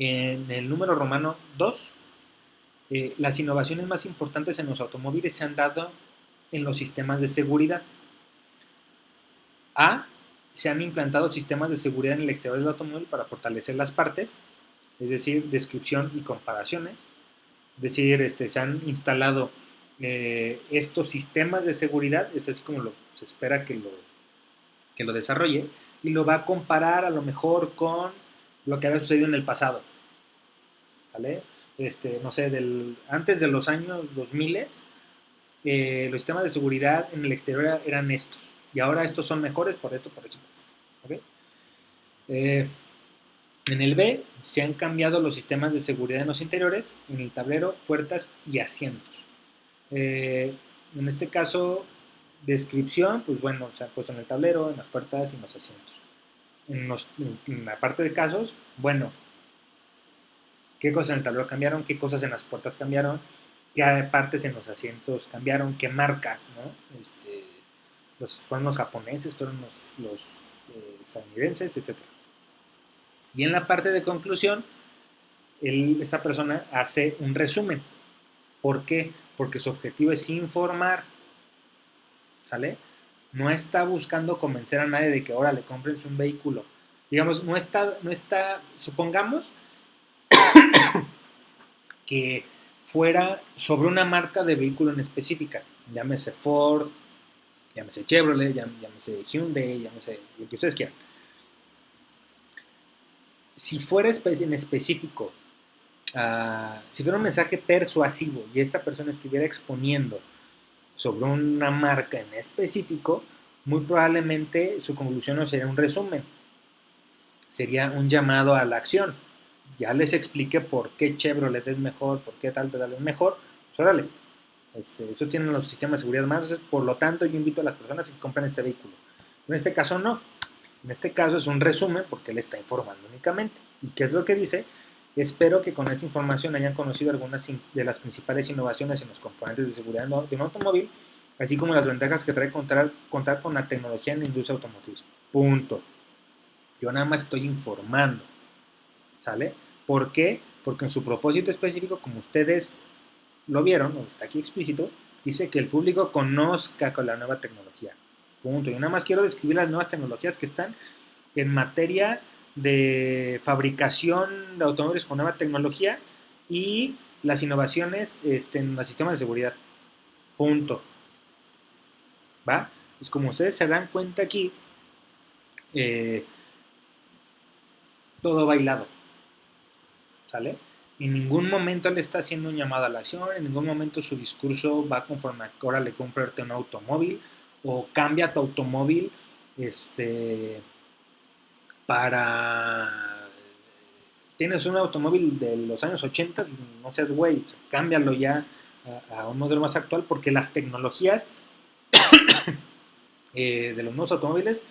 En el número romano 2, las innovaciones más importantes en los automóviles se han dado en los sistemas de seguridad. A. Se han implantado sistemas de seguridad en el exterior del automóvil para fortalecer las partes, es decir, descripción y comparaciones. Es decir, se han instalado estos sistemas de seguridad, es así como se espera que lo desarrolle, y lo va a comparar a lo mejor con lo que había sucedido en el pasado. ¿Vale? No sé, antes de los años 2000, los sistemas de seguridad en el exterior eran estos, y ahora estos son mejores por esto, por esto, por esto. ¿Okay? En el B se han cambiado los sistemas de seguridad en los interiores, en el tablero, puertas y asientos. En este caso, descripción, pues bueno, se ha puesto en el tablero, en las puertas y en los asientos. En la parte de casos, bueno, qué cosas en el tablero cambiaron, qué cosas en las puertas cambiaron, qué partes en los asientos cambiaron, qué marcas, ¿no? Fueron los japoneses, fueron los estadounidenses, etc. Y en la parte de conclusión, esta persona hace un resumen. ¿Por qué? Porque su objetivo es informar, ¿sale? No está buscando convencer a nadie de que ahora le compren un vehículo. Digamos, no está, supongamos que fuera sobre una marca de vehículo en específica, llámese Ford, llámese Chevrolet, llámese Hyundai, llámese lo que ustedes quieran. Si fuera en específico, si fuera un mensaje persuasivo y esta persona estuviera exponiendo sobre una marca en específico, muy probablemente su conclusión no sería un resumen, sería un llamado a la acción. Ya les expliqué por qué Chevrolet es mejor, por qué tal es mejor, pues órale, eso tienen los sistemas de seguridad más, entonces, por lo tanto yo invito a las personas a que compren este vehículo. En este caso no, en este caso es un resumen porque él está informando únicamente. ¿Y qué es lo que dice? Espero que con esa información hayan conocido algunas de las principales innovaciones en los componentes de seguridad de un automóvil, así como las ventajas que trae contar con la tecnología en la industria automotriz. Punto. Yo nada más estoy informando. ¿Sale? ¿Por qué? Porque en su propósito específico, como ustedes lo vieron, o está aquí explícito, dice que el público conozca con la nueva tecnología. Punto. Yo nada más quiero describir las nuevas tecnologías que están en materia de fabricación de automóviles con nueva tecnología y las innovaciones en los sistemas de seguridad. Punto. ¿Va? Pues como ustedes se dan cuenta aquí, todo bailado. ¿Sale? En ningún momento le está haciendo un llamado a la acción, en ningún momento su discurso va conforme a que ahora le comprarte un automóvil o cambia tu automóvil para... Tienes un automóvil de los años 80, no seas güey, cámbialo ya a un modelo más actual porque las tecnologías de los nuevos automóviles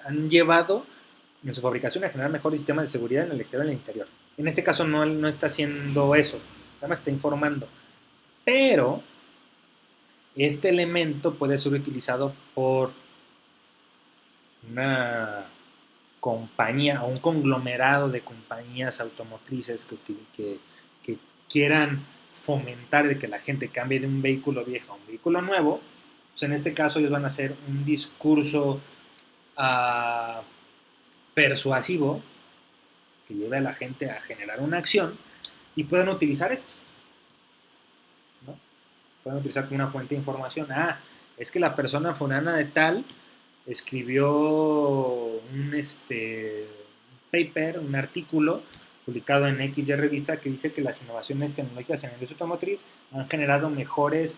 han llevado en su fabricación a generar mejores sistemas de seguridad en el exterior y en el interior. En este caso no está haciendo eso, nada más está informando. Pero este elemento puede ser utilizado por una compañía o un conglomerado de compañías automotrices que quieran fomentar de que la gente cambie de un vehículo viejo a un vehículo nuevo. Pues en este caso ellos van a hacer un discurso persuasivo que lleve a la gente a generar una acción y pueden utilizar esto, ¿no? Pueden utilizar como una fuente de información. Es que la persona fulana de tal escribió un paper, un artículo publicado en XY revista que dice que las innovaciones tecnológicas en la industria automotriz han generado mejores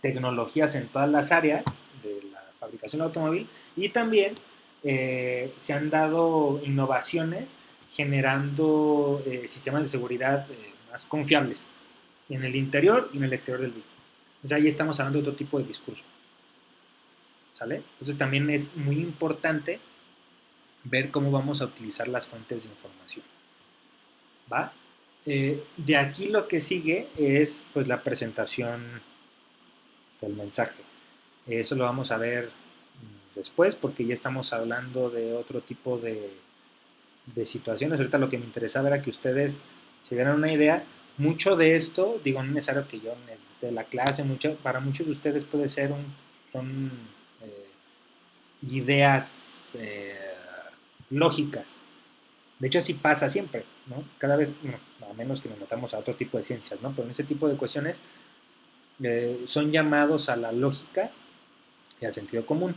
tecnologías en todas las áreas de la fabricación del automóvil y también se han dado innovaciones generando sistemas de seguridad más confiables en el interior y en el exterior del vehículo. O sea, ahí estamos hablando de otro tipo de discurso. ¿Sale? Entonces también es muy importante ver cómo vamos a utilizar las fuentes de información. ¿Va? De aquí lo que sigue es pues la presentación del mensaje. Eso lo vamos a ver después porque ya estamos hablando de otro tipo de situaciones. Ahorita lo que me interesaba era que ustedes se dieran una idea. Mucho de esto, digo, no es necesario que yo necesite la clase, para muchos de ustedes puede ser son ideas lógicas. De hecho, así pasa siempre, ¿no? Cada vez, bueno, a menos que nos metamos a otro tipo de ciencias, ¿no? Pero en ese tipo de cuestiones son llamados a la lógica y al sentido común.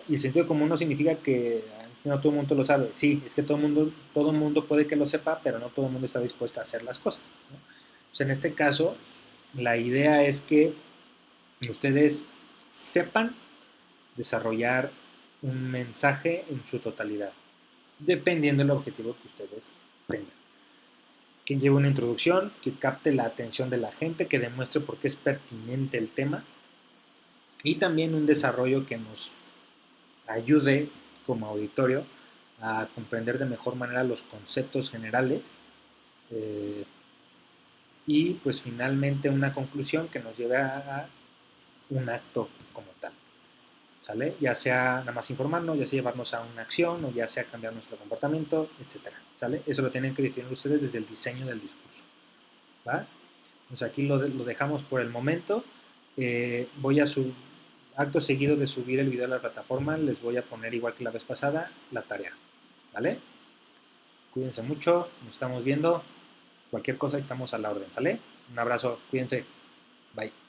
Y el sentido común no significa que no todo el mundo lo sabe. Sí, es que todo el mundo puede que lo sepa, pero no todo el mundo está dispuesto a hacer las cosas, ¿no? O sea, en este caso, la idea es que ustedes sepan desarrollar un mensaje en su totalidad, dependiendo del objetivo que ustedes tengan. Que lleve una introducción, que capte la atención de la gente, que demuestre por qué es pertinente el tema y también un desarrollo que nos ayude como auditorio a comprender de mejor manera los conceptos generales eh, y pues finalmente una conclusión que nos lleve a un acto como tal. ¿Sale? Ya sea nada más informarnos, ya sea llevarnos a una acción o ya sea cambiar nuestro comportamiento, etcétera. ¿Sale? Eso lo tienen que definir ustedes desde el diseño del discurso. ¿Va? Pues aquí lo dejamos por el momento. Voy a acto seguido de subir el video a la plataforma, les voy a poner igual que la vez pasada la tarea. ¿Vale? Cuídense mucho, nos estamos viendo. Cualquier cosa estamos a la orden, ¿sale? Un abrazo, cuídense. Bye.